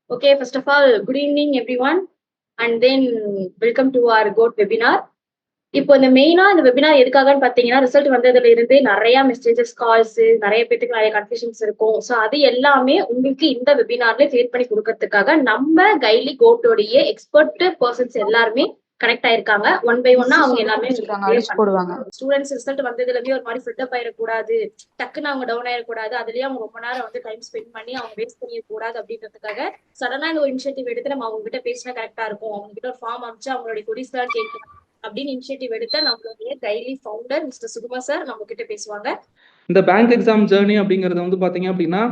Okay, first of all, good evening everyone, and then welcome to our GOAT webinar. இப்போ இந்த மெயினா இந்த webinar எதுக்காகன்னு பாத்தீங்கன்னா, ரிசல்ட் வந்ததுல இருந்து நிறைய மெசேஜஸ், கால்ஸ், நிறைய பேத்துக்கு நிறைய கன்ஃபியூஷன்ஸ் இருக்கும். ஸோ அது எல்லாமே உங்களுக்கு இந்த வெபினார்ல கிளியர் பண்ணி கொடுக்கறதுக்காக நம்ம கைலி கோட்டோடைய எக்ஸ்பர்ட் பர்சன்ஸ் எல்லாருமே கனெக்ட் ஆயிருக்காங்க. ஒன் பை ஒன்னா அவங்க எல்லாமே ஸ்டூடெண்ட்ஸ் ரிசல்ட் வந்ததுல இருந்து ஒரு மாதிரி ஃபிட்டப் ஆயிடக்கூடாது, டக்குன்னு அவங்க டவுன் ஆயிடக்கூடாது, அதுலயே அவங்க ரொம்ப நேரம் வந்து டைம் ஸ்பெண்ட் பண்ணி அவங்க வேஸ்ட் பண்ணிடக்கூடாது அப்படின்றதுக்காக சடனா இந்த ஒரு இனிஷியேட்டிவ் எடுத்து நம்ம அவங்க கிட்ட பேசினா கரெக்டா இருக்கும், அவங்க கிட்ட ஒரு ஃபார்ம் அமைச்சு அவங்களுடைய கொடிஸ் தான் கேட்கணும் அப்படின்னு இனிஷியேட்டிவ் எடுத்த நம்மளுடைய கைலி ஃபவுண்டர் மிஸ்டர் சுகுமா சார் நம்ம கிட்ட பேசுவாங்க. இந்த பேங்க் எக்ஸாம் ஜேர்னி அப்படிங்கிறது வந்து பாத்தீங்க அப்படின்னா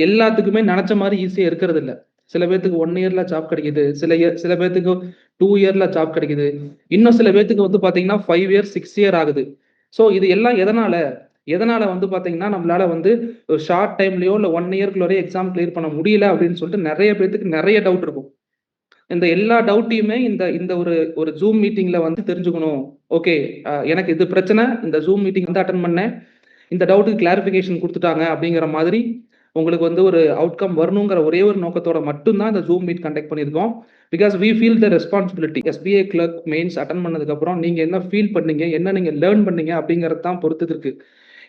எல்லாத்துக்குமே நினைச்ச மாதிரி ஈஸியா இருக்கிறது இல்லை. சில பேர்த்துக்கு 1 இயர்ல ஜாப் கிடைக்குது, சில பேர்த்துக்கு 2 இயர்ல ஜாப் கிடைக்குது, இன்னும் சில பேர்த்துக்கு வந்து பாத்தீங்கன்னா 5 இயர் 6 இயர் ஆகுது. ஸோ இது எல்லாம் எதனால வந்து பாத்தீங்கன்னா நம்மளால வந்து ஷார்ட் டைம்லயோ இல்லை 1 இயர்க்குள்ளே எக்ஸாம் கிளியர் பண்ண முடியல அப்படின்னு சொல்லிட்டு நிறைய பேர்த்துக்கு நிறைய டவுட் இருக்கும். இந்த எல்லா டவுட்டையுமே இந்த ஒரு ஜூம் மீட்டிங்ல வந்து தெரிஞ்சுக்கணும். ஓகே, எனக்கு இது பிரச்சனை, இந்த ஜூம் மீட்டிங் வந்து அட்டன் பண்ணேன், இந்த டவுட்டுக்கு கிளாரிஃபிகேஷன் கொடுத்துட்டாங்க அப்படிங்கிற மாதிரி உங்களுக்கு வந்து ஒரு அவுட்கம் வரணுங்கிற ஒரே ஒரு நோக்கத்தோட மட்டும்தான் இந்த ஜூம் மீட் கண்டக்ட் பண்ணியிருக்கோம். Because we feel the responsibility. SBI clerk mains attend பண்ணதுக்கப்புறம் நீங்கள் என்ன ஃபீல் பண்ணீங்க, என்ன நீங்கள் லேர்ன் பண்ணீங்க அப்படிங்கிறது தான் பொறுத்து இருக்கு.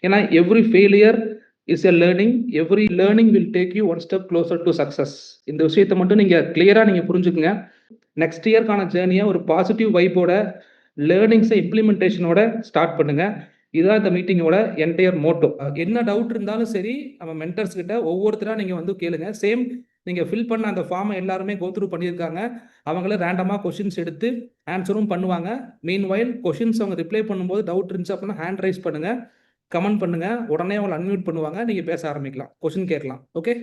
ஏன்னா every failure is a learning, every learning will take you one step closer to success. இந்த விஷயத்தை மட்டும் நீங்கள் கிளியராக நீங்கள் புரிஞ்சுக்குங்க. நெக்ஸ்ட் இயர்க்கான ஜேர்னியை ஒரு பாசிட்டிவ் வைப்போட, லேர்னிங்ஸை இம்ப்ளிமெண்டேஷனோட ஸ்டார்ட் பண்ணுங்க. இதுதான் இந்த மீட்டிங்கோட என்டையர் மோட்டோ. என்ன டவுட் இருந்தாலும் சரி, நம்ம மென்டர்ஸ் கிட்ட ஒவ்வொருத்தராக நீங்கள் வந்து கேளுங்க. சேம் நீங்கள் ஃபில் பண்ண அந்த ஃபார்மை எல்லாருமே கோத்ரூ பண்ணியிருக்காங்க. அவங்கள ரேண்டமாக கொஷின்ஸ் எடுத்து ஆன்சரும் பண்ணுவாங்க. மீன்வைல் கொஷின்ஸ் அவங்க ரிப்ளை பண்ணும்போது டவுட் இருந்துச்சு அப்படின்னா ஹேண்ட் ரைஸ் பண்ணுங்க, கமெண்ட் பண்ணுங்க, உடனே அவங்களை அன்மியூட் பண்ணுவாங்க, நீங்க பேச ஆரம்பிக்கலாம், கொஸ்டின் கேட்கலாம். Okay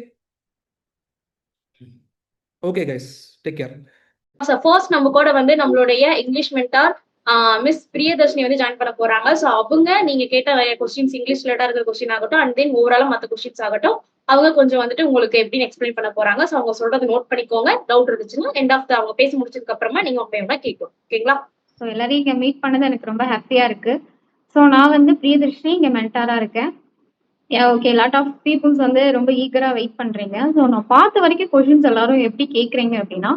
okay guys, take care. First நம்ம கூட வந்து நம்மளுடைய இங்கிலீஷ் மென்டார் மிஸ் பிரியதர்ஷினி வந்து ஜாயின் பண்ண போறாங்க. ஸோ அவங்க நீங்க கேட்ட நிறைய கொஸ்டின்ஸ், இங்கிலீஷ் ரிலேட்டா இருக்கிற கொஸ்டின் ஆகட்டும், அண்ட் தென் ஓவராலா மற்ற கொஸ்டின்ஸ் ஆகட்டும், அவங்க கொஞ்சம் வந்துட்டு உங்களுக்கு எப்படின்னு எக்ஸ்பிளைன் பண்ண போறாங்க. ஸோ அவங்க சொல்றது நோட் பண்ணிக்கோங்க. டவுட் இருந்துச்சுன்னா எண்ட் ஆஃப் அவங்க பேசி முடிச்சதுக்கு அப்புறமா நீங்க உங்க கேட்கும். ஓகேங்களா? ஸோ எல்லாரையும் இங்க மீட் பண்ணது எனக்கு ரொம்ப ஹாப்பியா இருக்கு. ஸோ நான் வந்து பிரியதர்ஷினி இங்க மென்டாரா இருக்கேன். ஓகே, லாட் ஆஃப் பீப்புள்ஸ் வந்து ரொம்ப ஈகரா வெயிட் பண்றீங்க. ஸோ நான் பார்த்த வரைக்கும் கொஸ்டின்ஸ் எல்லாரும் எப்படி கேட்குறீங்க அப்படின்னா,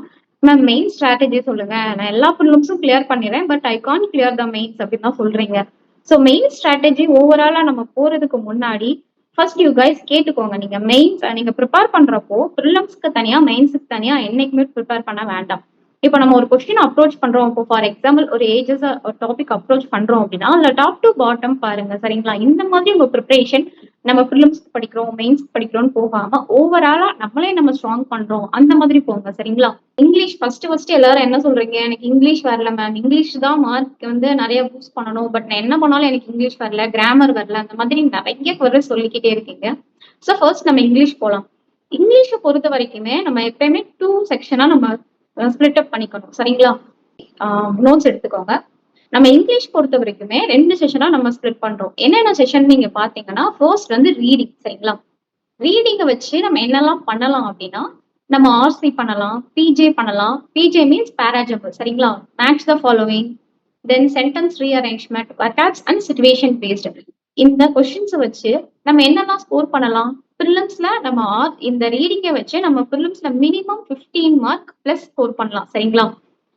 மேம் மெயின் ஸ்ட்ராட்டஜி சொல்லுங்க, நான் எல்லா ப்ராப்ளம்ஸும் கிளியர் பண்ணிடுறேன், but I can't clear the mains அப்படின்னு தான் சொல்றீங்க. ஸோ மெயின் ஸ்ட்ராட்டஜி ஓவராலா நம்ம போறதுக்கு முன்னாடி ஃபர்ஸ்ட் யூ கைஸ் கேட்டுக்கோங்க. நீங்க மெயின்ஸ் நீங்க ப்ரிப்பேர் பண்றப்போ ப்ரிலிம்ஸ்க்கு தனியா மெயின்ஸுக்கு தனியா என்னைக்குமே ப்ரிப்பேர் பண்ண வேண்டாம். இப்போ நம்ம ஒரு கொஸ்டின் அப்ரோச் பண்றோம், இப்போ ஃபார் எக்ஸாம்பிள் ஒரு ஏஜஸ் ஒரு டாபிக் அப்ரோச் பண்றோம் அப்படின்னா அதுல டாப் டு பாட்டம் பாருங்க, சரிங்களா? இந்த மாதிரி உங்க ப்ரிப்பரேஷன் நம்ம ப்ரிலிம்ஸ்க்கு படிக்கிறோம், மெயின்ஸ்க்கு படிக்கிறோம்னு போகாம ஓவராலா நம்ம ஸ்ட்ராங் பண்றோம் அந்த மாதிரி போங்க, சரிங்களா? இங்கிலீஷ் ஃபர்ஸ்ட் எல்லாரும் என்ன சொல்றீங்க, எனக்கு இங்கிலீஷ் வரல மேம், இங்கிலீஷ் தான் மார்க் வந்து நிறைய பூஸ்ட் பண்ணணும், பட் நான் என்ன பண்ணாலும் எனக்கு இங்கிலீஷ் வரல, கிராமர் வரல, அந்த மாதிரி நிறைய குறை சொல்லிக்கிட்டே இருக்கீங்க. ஸோ ஃபர்ஸ்ட் நம்ம இங்கிலீஷ் போகலாம். இங்கிலீஷை பொறுத்த வரைக்குமே நம்ம எப்பயுமே 2 செக்ஷனா நம்ம ஸ்பிளிட் அப் பண்ணிக்கணும், சரிங்களா? நோட்ஸ் எடுத்துக்கோங்க. நம்ம இங்கிலீஷ் பொறுத்த வரைக்குமே 2 செஷனா நம்ம ஸ்பிளிட் பண்றோம். என்னென்ன செஷன் நீங்க பாத்தீங்கன்னா, ஃபர்ஸ்ட் வந்து ரீடிங், சரிங்களா? ரீடிங்கை வச்சு நம்ம என்னெல்லாம் பண்ணலாம் அப்படின்னா, நம்ம ஆர்சி பண்ணலாம், பிஜே பண்ணலாம். பிஜே மீன்ஸ் பேராஜபிள், சரிங்களா? Match the following, then sentence rearrangement, vocabs and situation based. இந்த கொஸ்டின்ஸ் வச்சு நம்ம என்னெல்லாம் ஸ்கோர் பண்ணலாம். ப்ரிலிம்ஸ்ல நம்ம இந்த ரீடிங்கை வச்சு நம்ம ப்ரிலிம்ஸ்ல மினிமம் 15 மார்க் பிளஸ் ஸ்கோர் பண்ணலாம், சரிங்களா?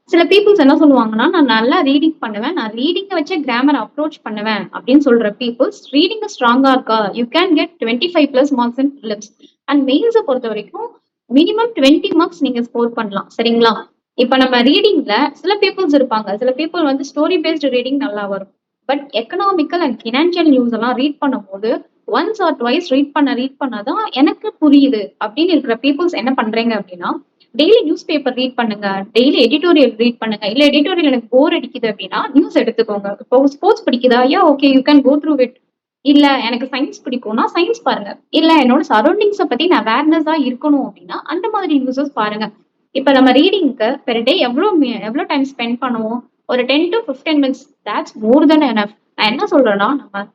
சில பீப்புள்ஸ் என்ன சொல்லுவாங்கன்னா, நான் நல்லா ரீடிங் பண்ணுவேன், நான் ரீடிங்கை வச்சு கிராமர் அப்ரோச் பண்ணுவேன் அப்படின்னு சொல்ற பீப்புள்ஸ் ரீடிங் ஸ்ட்ராங்கா இருக்கா, you can get 25+ marks in prelims. And மெயின்ஸை பொறுத்த வரைக்கும் மினிமம் 20 மார்க்ஸ் நீங்க ஸ்கோர் பண்ணலாம், சரிங்களா? இப்ப நம்ம ரீடிங்ல சில பீப்புள்ஸ் இருப்பாங்க, சில பீப்புள் வந்து ஸ்டோரி பேஸ்டு ரீடிங் நல்லா வரும், but economical and financial news எல்லாம் ரீட் பண்ணும்போது ஒன்ஸ் ஆர் ட்வைஸ் ரீட் பண்ணாதான் எனக்கு புரியுது அப்படின்னு இருக்கிற பீப்புள்ஸ் என்ன பண்றீங்க அப்படின்னா, டெய்லி நியூஸ் பேப்பர் ரீட் பண்ணுங்க, டெய்லி எடிட்டோரியல் ரீட் பண்ணுங்க. இல்ல எடிட்டோரியல் எனக்கு போர் அடிக்குது அப்படின்னா நியூஸ் எடுத்துக்கோங்க. இப்போ ஸ்போர்ட்ஸ் பிடிக்குதா, okay you can go through it. இல்ல எனக்கு சயின்ஸ் பிடிக்கும்னா சயின்ஸ் பாருங்க. இல்ல என்னோட சரௌண்டிங்ஸை பத்தி நான் அவேர்னஸா இருக்கணும் அப்படின்னா அந்த மாதிரி நியூஸஸ் பாருங்க. இப்ப நம்ம ரீடிங்க்கு பெர் டே எவ்வளவு டைம் ஸ்பெண்ட் பண்ணுவோம்? ஒரு 10 to 15 minutes. that's more than enough. நான் என்ன சொல்றேன்னா, நம்ம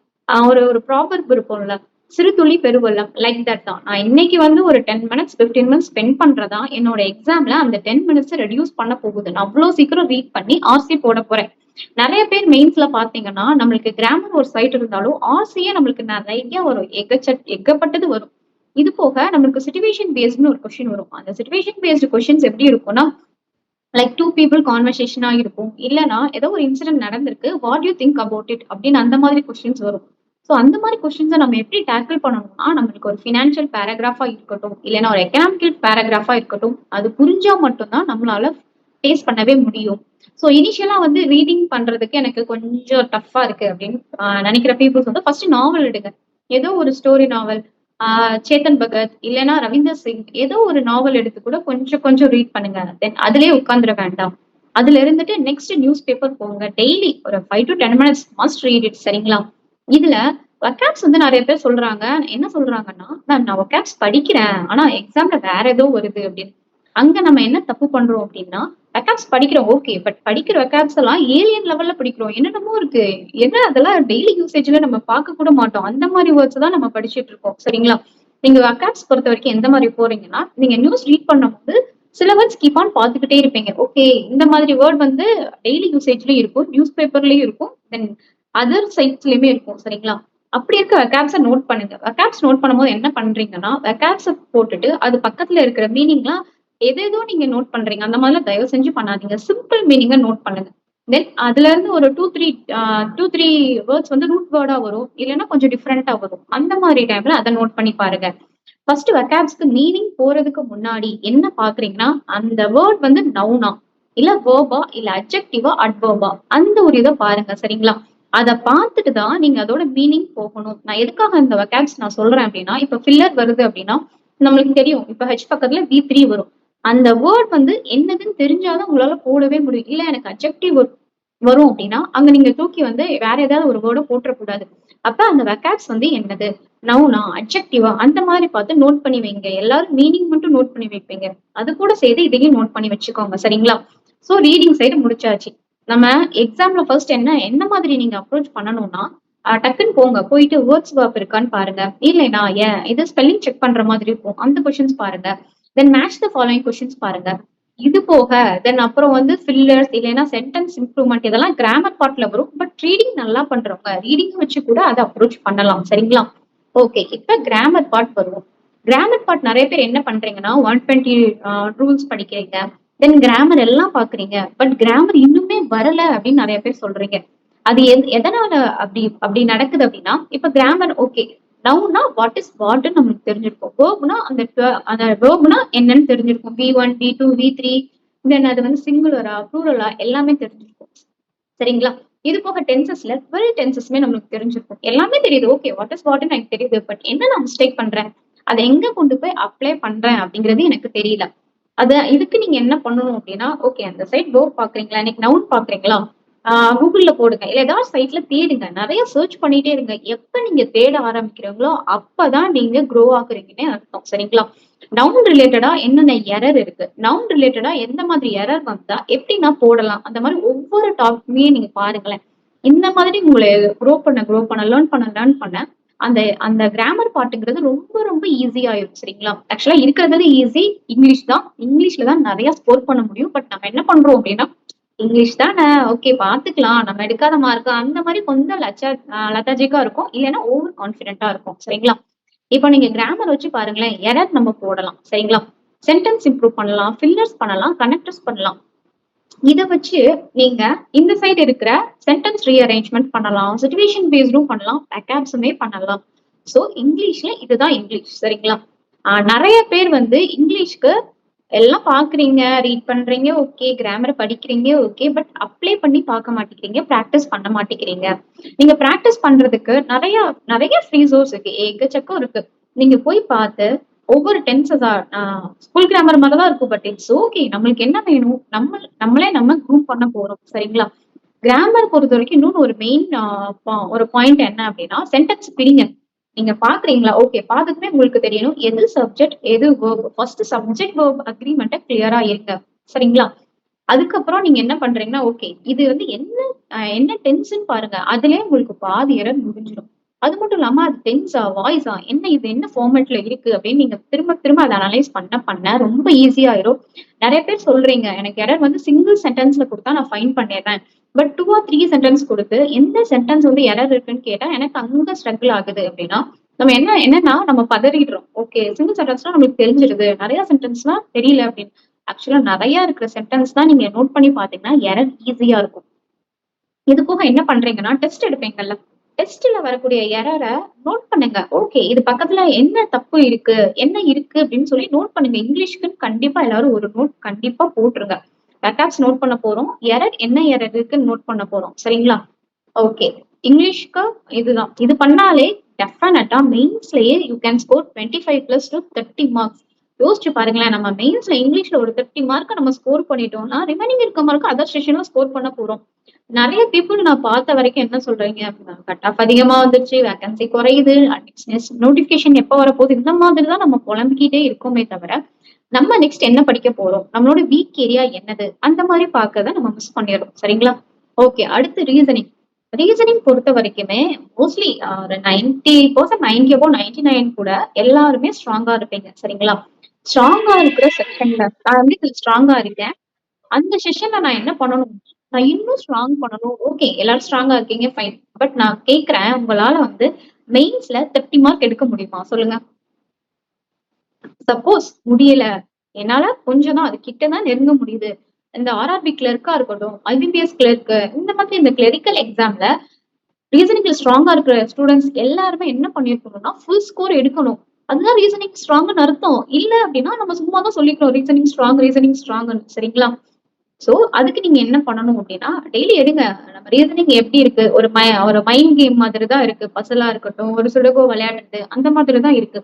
ஒரு ப்ராபர்ப் இருக்கும்ல, சிறு துளி பெருவெள்ளம், லைக் தட் தான். நான் இன்னைக்கு வந்து ஒரு 10 minutes 15 minutes ஸ்பெண்ட் பண்றதா என்னோட எக்ஸாம்ல அந்த 10 minutes ரெடியூஸ் பண்ண போகுது. நான் அவ்வளவு சீக்கிரம் ரீட் பண்ணி ஆர்சி போட போறேன். நிறைய பேர் மெயின்ஸ்ல பாத்தீங்கன்னா நம்மளுக்கு கிராமர் ஒரு சைட் இருந்தாலும் ஆர்சியே நம்மளுக்கு நிறைய வரும், ஏகப்பட்டது வரும். இது போக நம்மளுக்கு சிச்சுவேஷன் பேஸ்ட்னு ஒரு கொஸ்டின் வரும். அந்த சிச்சுவேஷன் பேஸ்டு கொஸ்டின்ஸ் எப்படி இருக்கும்னா, லைக் 2 பீப்புள் கான்வர்சேஷனா இருக்கும். இல்லனா ஏதோ ஒரு இன்சிடென்ட் நடந்திருக்கு. What you think about it அப்படின்னு அந்த மாதிரி கொஸ்டின்ஸ் வரும். ஸோ அந்த மாதிரி கொஸ்டின்ஸை நம்ம எப்படி டேக்கிள் பண்ணணும்னா, நம்மளுக்கு ஒரு ஃபினான்ஷியல் பேராகிராஃபா இருக்கட்டும், இல்லைன்னா ஒரு எக்கனாமிக்கல் பேராகிராஃபா இருக்கட்டும், அது புரிஞ்சா மட்டும்தான் நம்மளால ஃபேஸ் பண்ணவே முடியும். ஸோ இனிஷியலா வந்து ரீடிங் பண்றதுக்கு எனக்கு கொஞ்சம் டஃப்பா இருக்கு அப்படின்னு நினைக்கிற பீப்புள்ஸ் வந்து ஃபர்ஸ்ட் நாவல் எடுங்க. ஏதோ ஒரு ஸ்டோரி நாவல், சேத்தன் பகத் இல்லைன்னா ரவீந்தர் சிங், ஏதோ ஒரு நாவல் எடுத்து கூட கொஞ்சம் கொஞ்சம் ரீட் பண்ணுங்க. தென் அதுலயே உட்காந்துட வேண்டாம். அதுல இருந்துட்டு நெக்ஸ்ட் நியூஸ் பேப்பர் போங்க. டெய்லி ஒரு 5 to 10 minutes must read it. சரிங்களா? இதுல வொக்காப்ஸ் வந்து நிறைய பேர் சொல்றாங்க. என்ன சொல்றாங்கன்னா, மேம் நான் வொக்காப்ஸ் படிக்கிறேன், ஆனா எக்ஸாம்ல வேற ஏதோ வருது அப்படின்னு. அங்க நம்ம என்ன தப்பு பண்றோம் அப்படின்னா, வொக்காப்ஸ் படிக்கிறோம் ஓகே, பட் படிக்கிற வொக்காப்ஸ் எல்லாம் ஏலியன் லெவல்ல படிக்கிறோம். என்னென்னமோ இருக்கு. என்ன அதெல்லாம் டெய்லி யூசேஜ்ல நம்ம பார்க்க கூட மாட்டோம். அந்த மாதிரி வேர்ட்ஸ் தான் நம்ம படிச்சுட்டு இருக்கோம். சரிங்களா? நீங்க வொக்காப்ஸ் பொறுத்த வரைக்கும் எந்த மாதிரி போறீங்கன்னா, நீங்க நியூஸ் ரீட் பண்ணும்போது சில வேர்ட்ஸ் கீப் ஆன் பார்த்துக்கிட்டே இருப்பீங்க. ஓகே, இந்த மாதிரி வேர்ட் வந்து டெய்லி யூசேஜ்லயும் இருக்கும், நியூஸ் பேப்பர்லயும் இருக்கும், தென் அதர் சைட்ஸ்லயுமே இருக்கும். சரிங்களா? அப்படி இருக்க வெக்காப்ஸை நோட் பண்ணுங்க. வெக்காப்ஸ் நோட் பண்ணும்போது என்ன பண்றீங்கன்னா, வெக்காப்ஸை போட்டுட்டு அது பக்கத்துல இருக்கிற மீனிங்லாம் எதேதோ நீங்க நோட் பண்றீங்க. அந்த மாதிரிலாம் தயவு செஞ்சு பண்ணாதீங்க. சிம்பிள் மீனிங்கை நோட் பண்ணுங்க. தென் அதுல இருந்து ஒரு 2-3 வேர்ட்ஸ் வந்து ரூட் வேர்டா வரும், இல்லைன்னா கொஞ்சம் டிஃப்ரெண்டா வரும். அந்த மாதிரி டைம்ல அதை நோட் பண்ணி பாருங்க. ஃபர்ஸ்ட் வெக்காப்ஸ்க்கு மீனிங் போறதுக்கு முன்னாடி என்ன பாக்குறீங்கன்னா, அந்த வேர்ட் வந்து நவுனா, இல்ல வேர்பா, இல்ல அட்ஜெக்டிவா, அட்வர்பா, அந்த ஒரு இதை பாருங்க. சரிங்களா? அதை பார்த்துட்டு தான் நீங்க அதோட மீனிங் போகணும். நான் எதுக்காக இந்த வெக்காப்ஸ் நான் சொல்றேன் அப்படின்னா, இப்ப ஃபில்லர் வருது அப்படின்னா நம்மளுக்கு தெரியும். இப்ப ஹெச் பக்கத்துல V3 வரும். அந்த வேர்ட் வந்து என்னதுன்னு தெரிஞ்சாதான் உங்களால போடவே முடியும். இல்ல எனக்கு அட்ஜெக்டிவ் வரும் அப்படின்னா அங்க நீங்க தூக்கி வந்து வேற ஏதாவது ஒரு வேர்டை போட்டுறக்கூடாது. அப்ப அந்த வெக்காப்ஸ் வந்து என்னது, நவுனா, அட்ஜெக்டிவா, அந்த மாதிரி பார்த்து நோட் பண்ணி வைங்க. எல்லாரும் மீனிங் மட்டும் நோட் பண்ணி வைப்பீங்க, அது கூட சேர்த்து இதையும் நோட் பண்ணி வச்சுக்கோங்க. சரிங்களா? சோ ரீடிங் சைடு முடிச்சாச்சு. நம்ம எக்ஸாம்ல ஃபர்ஸ்ட் என்ன மாதிரி நீங்க அப்ரோச் பண்ணணும்னா, டக்குன்னு போங்க, போயிட்டு வேர்ட்ஸ் வேர்ப் இருக்கான்னு பாருங்க. இல்லைன்னா இது ஸ்பெல்லிங் செக் பண்ற மாதிரி இருக்கும், அந்த கொஸ்டின்ஸ் பாருங்க. தென் மேட்ச் த ஃபாலோயிங் கொஸ்டின்ஸ் பாருங்க. இது போக தென் அப்புறம் வந்து ஃபில்லர்ஸ் இல்லைன்னா சென்டென்ஸ் இம்ப்ரூவ்மெண்ட் இதெல்லாம் கிராமர் பார்ட்ல வரும். பட் ரீடிங் நல்லா பண்றவங்க ரீடிங் வச்சு கூட அதை அப்ரோச் பண்ணலாம். சரிங்களா? ஓகே, இப்ப கிராமர் பார்ட் வருவோம். கிராமர் பார்ட் நிறைய பேர் என்ன பண்றீங்கன்னா 120 ரூல்ஸ் படிக்கிறீங்க, தென் கிராமர் எல்லாம் பாக்குறீங்க, பட் கிராமர் இன்னுமே வரல அப்படின்னு நிறைய பேர் சொல்றீங்க. அது எதனால அப்படி அப்படி நடக்குது அப்படின்னா, இப்ப கிராமர் ஓகே, நவுன்னா வாட் இஸ் வாட்னு நம்மளுக்கு தெரிஞ்சிருக்கும், வேர்ப்னா அந்த வேர்ப்னா என்னன்னு தெரிஞ்சிருக்கும், V1 V2 V3, தென் அது வந்து சிங்குலரா ப்ளூரலா எல்லாமே தெரிஞ்சிருக்கும். சரிங்களா? இது போக டென்சஸ்ல 12 டென்சஸ்மே நம்மளுக்கு தெரிஞ்சிருக்கும். எல்லாமே தெரியுது, ஓகே வாட் இஸ் வாட்னு எனக்கு தெரியுது, பட் என்ன நான் மிஸ்டேக் பண்றேன், அதை எங்க கொண்டு போய் அப்ளை பண்றேன் அப்படிங்கிறது எனக்கு தெரியல. இதுக்கு நீங்க என்ன பண்ணணும் அப்படின்னா, ஓகே அந்த சைட் வேர்ப் பாக்குறீங்களா, இன்னைக்கு நவுன் பாக்குறீங்களா, கூகுள்ல போடுங்க, இல்ல ஏதாவது சைட்ல தேடுங்க, நிறைய சர்ச் பண்ணிட்டே இருங்க. எப்ப நீங்க தேட ஆரம்பிக்கிறீங்களோ அப்பதான் நீங்க க்ரோ ஆகுறீங்கன்னு அர்த்தம். சரிங்களா? நவுன் ரிலேட்டடா என்னென்ன எரர் இருக்கு, நவுன் ரிலேட்டடா எந்த மாதிரி எரர் வந்தா எப்படி நான் போடலாம், அந்த மாதிரி ஒவ்வொரு டாபிக்குமே நீங்க பாருங்களேன். இந்த மாதிரி உங்களை க்ரோ பண்ண லேர்ன் பண்ண அந்த அந்த கிராமர் பாட்டுங்கிறது ரொம்ப ரொம்ப ஈஸி ஆயிடும். சரிங்களா? ஆக்சுவலா இருக்கிறது ஈஸி இங்கிலீஷ் தான். இங்கிலீஷ்ல தான் நிறைய ஸ்கோர் பண்ண முடியும். பட் நம்ம என்ன பண்றோம் அப்படின்னா, இங்கிலீஷ் தானே ஓகே பாத்துக்கலாம், நம்ம எடுக்காத மார்க், அந்த மாதிரி கொஞ்சம் லெத்தாஜிக்கா இருக்கும், இல்லைன்னா ஓவர் கான்பிடென்டா இருக்கும். சரிங்களா? இப்போ நீங்க கிராமர் வச்சு பாருங்களேன், எரர் நம்ம போடலாம். சரிங்களா? சென்டென்ஸ் இம்ப்ரூவ் பண்ணலாம், ஃபில்லர்ஸ் பண்ணலாம், கனெக்டர்ஸ் பண்ணலாம். இதை வச்சு நீங்க இந்த சைடு இருக்கிற சென்டென்ஸ் ரீஅரேஞ்ச்மெண்ட் பண்ணலாம், சிச்சுவேஷன் பேஸ்டும் பண்ணலாம், வெக்காப்ஸுமே பண்ணலாம். சோ இங்கிலீஷ்ல இதுதான் இங்கிலீஷ். சரிங்களா? நிறைய பேர் வந்து இங்கிலீஷ்க்கு எல்லாம் பாக்குறீங்க, ரீட் பண்றீங்க ஓகே, கிராமர் படிக்கிறீங்க ஓகே, பட் அப்ளை பண்ணி பார்க்க மாட்டேங்கிறீங்க, பிராக்டிஸ் பண்ண மாட்டேங்கிறீங்க. நீங்க பிராக்டிஸ் பண்றதுக்கு நிறைய நிறைய ஃப்ரீ சோர்ஸ் இருக்கு, எக்கச்சக்கம் இருக்கு. நீங்க போய் பார்த்து ஒவ்வொரு டென்சஸா ஸ்கூல் கிராமர் மாதிரி தான் இருக்கும், பட் இட்ஸ் ஓகே. நம்மளுக்கு என்ன வேணும், நம்மளே நம்ம குரூப் பண்ண போறோம். சரிங்களா? கிராமர் பொறுத்த வரைக்கும் இன்னொன்னு ஒரு மெயின் ஒரு பாயிண்ட் என்ன அப்படின்னா, சென்டென்ஸ் பிரிங்க. நீங்க பாக்குறீங்களா, ஓகே பாத்துக்குமே உங்களுக்கு தெரியணும் எது சப்ஜெக்ட் எது வேர்ப். ஃபர்ஸ்ட் சப்ஜெக்ட் வேர்ப் அக்ரிமெண்ட்டை கிளியரா இருங்க. சரிங்களா? அதுக்கப்புறம் நீங்க என்ன பண்றீங்கன்னா, ஓகே இது வந்து என்ன டென்ஸ்ன்னு பாருங்க, அதுலயே உங்களுக்கு பாதி எரர் முடிஞ்சிடும். அது மட்டும் இல்லாம அது டென்ஸா வாய்ஸா இது என்ன ஃபார்மேட்ல இருக்கு அப்படின்னு நீங்க திரும்ப திரும்ப அதை அனலைஸ் பண்ண ரொம்ப ஈஸியா ஆயிரும். நிறைய பேர் சொல்றீங்க, எனக்கு எரர் வந்து சிங்கிள் சென்டென்ஸ்ல கொடுத்தா நான் ஃபைன் பண்ணிடுறேன், பட் 2 or 3 சென்டென்ஸ் கொடுத்து எந்த சென்டென்ஸ் வந்து எரர் இருக்குன்னு கேட்டா எனக்கு அங்க ஸ்ட்ரகிள் ஆகுது அப்படின்னா, நம்ம என்னன்னா நம்ம பதறிடுறோம். ஓகே, சிங்கிள் சென்டென்ஸ்னா நம்மளுக்கு தெரிஞ்சிருது. நிறைய சென்டென்ஸ்லாம் தெரியல அப்படின்னு. ஆக்சுவலா நிறைய இருக்கிற சென்டென்ஸ் தான் நீங்க நோட் பண்ணி பாத்தீங்கன்னா எரர் ஈஸியா இருக்கும். இது போக என்ன பண்றீங்கன்னா, டெஸ்ட் எடுப்பீங்கல்ல. டெஸ்ட்ல வரக்கூடிய எரர நோட் பண்ணுங்க. ஓகே, இது பக்கத்துல என்ன தப்பு இருக்கு, என்ன இருக்கு அப்படின்னு சொல்லி நோட் பண்ணுங்க. இங்கிலீஷ்க்குன்னு கண்டிப்பா எல்லாரும் ஒரு நோட் கண்டிப்பா போட்டுருங்க. ரெக்கார்ட்ஸ் நோட் பண்ண போறோம். என்ன எரர் இருக்குன்னு நோட் பண்ண போறோம். சரிங்களா? ஓகே. இங்கிலீஷ்க்கு இதுதான். இது பண்ணாலே டெஃபினட்டா மெயின்ஸ்லயே you can score 25+ to 30 marks. யோசிச்சு பாருங்களேன். நம்ம மெயின்ஸ்ல இங்கிலீஷ்ல ஒரு 30 மார்க் நம்ம ஸ்கோர் பண்ணிட்டோம்னா, ரிமைனிங் இருக்க மார்க் அதர் செஷன்ல ஸ்கோர் பண்ண போறோம். நிறைய பீப்புள் நான் பார்த்த வரைக்கும் என்ன சொல்றீங்க அப்படின்னா, கட் ஆஃப் அதிகமா வந்துருச்சு, வேகன்சி குறையுது, நோட்டிபிகேஷன் எப்ப வரப்போகுது, இந்த மாதிரி தான் நம்ம புலம்பிக்கிட்டே இருக்கோமே தவிர, நம்ம நெக்ஸ்ட் என்ன படிக்க போறோம், நம்மளோட வீக் ஏரியா என்னது, அந்த மாதிரி பார்க்கறத நம்ம மிஸ் பண்ணிடுறோம். சரிங்களா? ஓகே, அடுத்து ரீசனிங். ரீசனிங் பொறுத்த வரைக்குமே மோஸ்ட்லி ஒரு 90% 90 above 99 கூட எல்லாருமே ஸ்ட்ராங்கா இருப்பீங்க. சரிங்களா? ஸ்ட்ராங்கா இருக்கிற செக்ஷன்ல நான் வந்து இதுல ஸ்ட்ராங்கா இருக்கேன். அந்த செஷன்ல நான் என்ன பண்ணணும்? நான் இன்னும் ஸ்ட்ராங் பண்ணணும். ஓகே, எல்லாரும் ஸ்ட்ராங்கா இருக்கீங்க, ஃபைன். பட் நான் கேட்கிறேன், உங்களால வந்து மெயின்ஸ்ல 30 மார்க் எடுக்க முடியுமா? சொல்லுங்க. சப்போஸ் முடியல, என்னால கொஞ்சம் தான் அது கிட்ட தான் நெருங்க முடியுது. இந்த ஆர்ஆர்பி கிளர்க்கா இருக்கட்டும், ஐபிபிஎஸ் கிளர்க், இந்த மாதிரி இந்த கிளரிக்கல் எக்ஸாம்ல ரீசனிங்ல ஸ்ட்ராங்கா இருக்கிற ஸ்டூடெண்ட்ஸ் எல்லாருமே என்ன பண்ணிருக்கணும்னா ஃபுல் ஸ்கோர் எடுக்கணும். அதுதான் ரீசனிங் ஸ்ட்ராங்னு அர்த்தம். இல்ல அப்படின்னா நம்ம சும்மா தான் சொல்லிக்கிறோம் ரீசனிங் ஸ்ட்ராங். சரிங்களா? சோ அதுக்கு நீங்க என்ன பண்ணணும் அப்படின்னா, டெய்லி எடுங்க. நம்ம ரீசனிங் எப்படி இருக்கு? ஒரு மைண்ட் கேம் மாதிரி தான் இருக்கு. பசிலா இருக்கட்டும், ஒரு சுடகோ விளையாடுறது, அந்த மாதிரி தான் இருக்கு.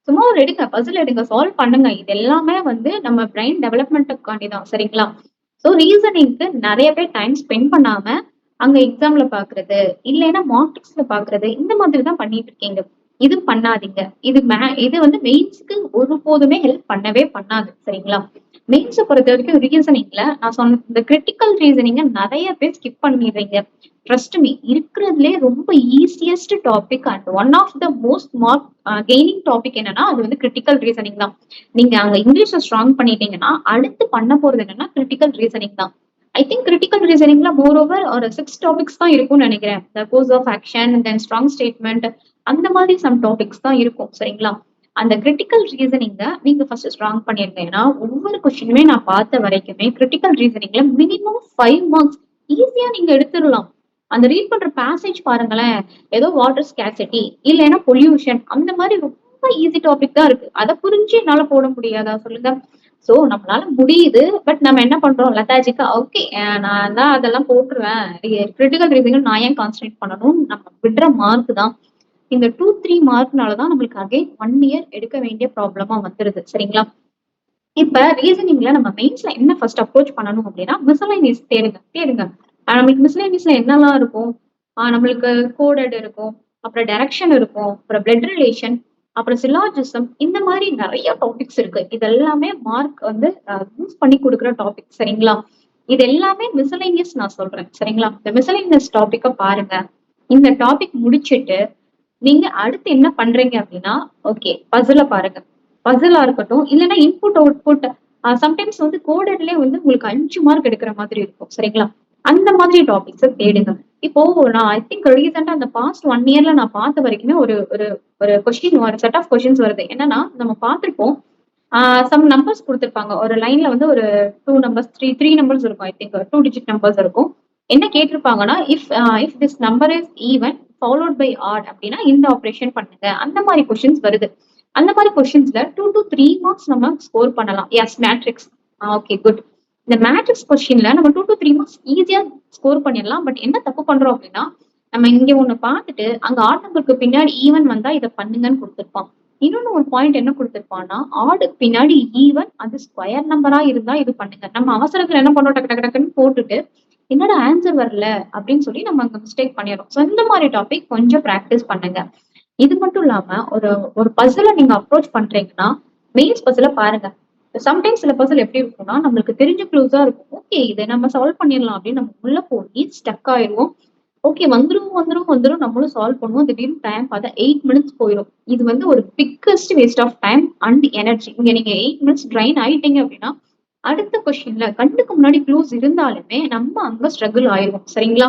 சும்மா ஒரு எடுங்க, பசில் எடுங்க, சால்வ் பண்ணுங்க. இது எல்லாமே வந்து நம்ம பிரெயின் டெவலப்மெண்ட்டுக்காண்டி தான். சரிங்களா? சோ ரீசனிங்க்கு நிறைய பேர் டைம் ஸ்பெண்ட் பண்ணாம அங்க எக்ஸாம்ல பாக்குறது, இல்லைன்னா மார்க் டெஸ்ட்ல பாக்குறது, இந்த மாதிரி தான் பண்ணிட்டு இருக்கீங்க. இது பண்ணாதீங்க. இது வந்து மெயின்ஸ்க்கு ஒருபோதுமே ஹெல்ப் பண்ணவே பண்ணாது. சரிங்களா? மெயின்ஸ பொறுத்த வரைக்கும் ரீசனிங்ல நான் சொன்ன இந்த கிரிட்டிக்கல் ரீசனிங்க நிறைய பேர் ஸ்கிப் பண்ணிடுறீங்க. ட்ரஸ்ட் மீ, இருக்கிறதுலே ரொம்ப easiest topic and one of the most mark gaining topic என்னன்னா அது வந்து கிரிட்டிக்கல் ரீசனிங் தான். நீங்க அங்க இங்கிலீஷ்ல ஸ்ட்ராங் பண்ணிட்டீங்கன்னா அடுத்து பண்ண போறது என்னன்னா கிரிட்டிக்கல் ரீசனிங் தான். ஐ திங்க் கிரிட்டிக்கல் ரீசனிங்ல மோர் ஓவர் ஒரு 6 டாபிக்ஸ் தான் இருக்கும்னு நினைக்கிறேன். The course of action, then strong statement, அந்த மாதிரி சம் டாபிக்ஸ் தான் இருக்கும். சரிங்களா? அந்த கிரிட்டிக்கல் ரீசனிங்க நீங்க ஃபர்ஸ்ட் ஸ்ட்ராங் பண்ணிருங்க. ஏன்னா ஒவ்வொரு கொஸ்டினுமே நான் பார்த்த வரைக்குமே கிரிட்டிக்கல் ரீசனிங்ல மினிமம் 5 மார்க்ஸ் ஈஸியா நீங்க எடுத்துடலாம். அந்த ரீட் பண்ற பேசேஜ் பாருங்களேன், ஏதோ வாட்டர் ஸ்கேர்சிட்டி இல்லைன்னா பொல்யூஷன், அந்த மாதிரி ரொம்ப ஈஸி டாபிக் தான் இருக்கு. அதை புரிஞ்சு என்னால போட முடியாதா சொல்லுங்க? சோ நம்மளால முடியுது. பட் நம்ம என்ன பண்றோம்? லெத்தாஜிக்கா ஓகே, நான் தான் அதெல்லாம் போட்டுருவேன். கிரிட்டிக்கல் ரீசனிங் நான் ஏன் கான்சன்ட்ரேட் பண்ணணும்? நம்ம விடுற மார்க் தான். இந்த 2-3 மார்க்னாலதான் நம்மளுக்கு அகைன் 1 இயர் எடுக்க வேண்டிய ப்ராப்ளமா வந்துருது. சரிங்களா? இப்ப ரீசனிங்ல நம்ம மெயின்ஸ்ல என்ன ஃபர்ஸ்ட் அப்ரோச் பண்ணணும் அப்படின்னா, மிஸ்செலேனியஸ் தேடுங்க. நம்மளுக்கு மிஸ்செலேனியஸ்ல என்னெல்லாம் இருக்கும்? நம்மளுக்கு கோடட் இருக்கும், அப்புறம் டைரக்ஷன் இருக்கும், அப்புறம் பிளட் ரிலேஷன், அப்புறம் சிலாஜிசம், இந்த மாதிரி நிறைய டாபிக்ஸ் இருக்கு. இது எல்லாமே மார்க் வந்து யூஸ் பண்ணி கொடுக்குற டாபிக். சரிங்களா? இது எல்லாமே மிஸ்செலேனியஸ் நான் சொல்றேன். சரிங்களா? இந்த மிஸ்செலேனியஸ் டாபிக்க பாருங்க. இந்த டாபிக் முடிச்சிட்டு நீங்க அடுத்து என்ன பண்றீங்க அப்படின்னா, ஓகே, பசில பாருங்க. பசிலா இருக்கட்டும், இல்லைன்னா இன்புட் அவுட்புட், சம்டைம்ஸ் வந்து கோடட்லயே வந்து உங்களுக்கு 5 மார்க் எடுக்கிற மாதிரி இருக்கும். சரிங்களா? அந்த மாதிரி டாபிக்ஸ தேடுங்க. இப்போ நான் ஐ திங்க் ரீசெண்டா அந்த பாஸ்ட் 1 இயர்ல நான் பார்த்த வரைக்குமே ஒரு ஒரு ஒரு கொஸ்டின், ஒரு செட் ஆஃப் கொஸ்டின்ஸ் வருது. என்னன்னா நம்ம பார்த்திருப்போம். சம் நம்பர்ஸ் குடுத்திருப்பாங்க. ஒரு லைன்ல வந்து ஒரு 2 நம்பர்ஸ், 3 நம்பர்ஸ் இருக்கும். ஐ திங்க் 2 டிஜிட் நம்பர்ஸ் இருக்கும். என்ன கேட்டிருப்பாங்கன்னா, if this number is even followed by odd அப்படின்னா இந்த ஆபரேஷன் பண்ணுங்க. அந்த மாதிரி கொஸ்டின்ஸ் வருது. அந்த மாதிரி கொஸ்டின்ஸ்ல 2 to 3 மார்க்ஸ் நம்ம ஸ்கோர் பண்ணலாம். Yes, matrix. Okay, good. இந்த மேட்ரிக்ஸ் கொஸ்டின்ல நம்ம 2 to 3 மார்க்ஸ் ஈஸியா ஸ்கோர் பண்ணிடலாம். பட் என்ன தப்பு பண்றோம் அப்படின்னா, நம்ம இங்க ஒண்ணு பார்த்துட்டு அங்க ஆட் நம்பருக்கு பின்னாடி ஈவன் வந்தா இதை பண்ணுங்கன்னு கொடுத்திருப்பான். இன்னொன்னு ஒரு பாயிண்ட் என்ன கொடுத்திருப்பான்னா, ஆடுக்கு பின்னாடி ஈவன் அது ஸ்கொயர் நம்பரா இருந்தா இது பண்ணுங்க. நம்ம அவசரத்துல என்ன பண்றோம்? டக்கு டக்கு டக்குன்னு போட்டுட்டு என்னோட ஆன்சர் வரல அப்படின்னு சொல்லி நம்ம அங்க மிஸ்டேக் பண்ணிடுறோம். ஸோ இந்த மாதிரி டாபிக் கொஞ்சம் ப்ராக்டிஸ் பண்ணுங்க. இது மட்டும் இல்லாம ஒரு ஒரு பசில நீங்க அப்ரோச் பண்றீங்கன்னா மெயின்ஸ் பசில பாருங்க. சம்டைம்ஸ் சில பசில் எப்படி இருக்கும்னா நம்மளுக்கு தெரிஞ்ச க்ளூஸா இருக்கும். ஓகே, இதை நம்ம சால்வ் பண்ணிடலாம் அப்படின்னு நம்ம உள்ள போய் ஸ்டக் ஆயிடுவோம். ஓகே, வந்துரும் நம்மளும் சால்வ் பண்ணுவோம். திடீர்னு டைம் பார்த்தா 8 மினிட்ஸ் போயிடும். இது வந்து ஒரு biggest waste of time and energy. இங்க நீங்க 8 மினிட்ஸ் ட்ரைன் ஆயிட்டீங்க அப்படின்னா அடுத்த கொஸ்டின்ல கண்ணுக்கு முன்னாடி க்ளூஸ் இருந்தாலுமே நம்ம அங்க ஸ்ட்ரகிள் ஆயிரும். சரிங்களா?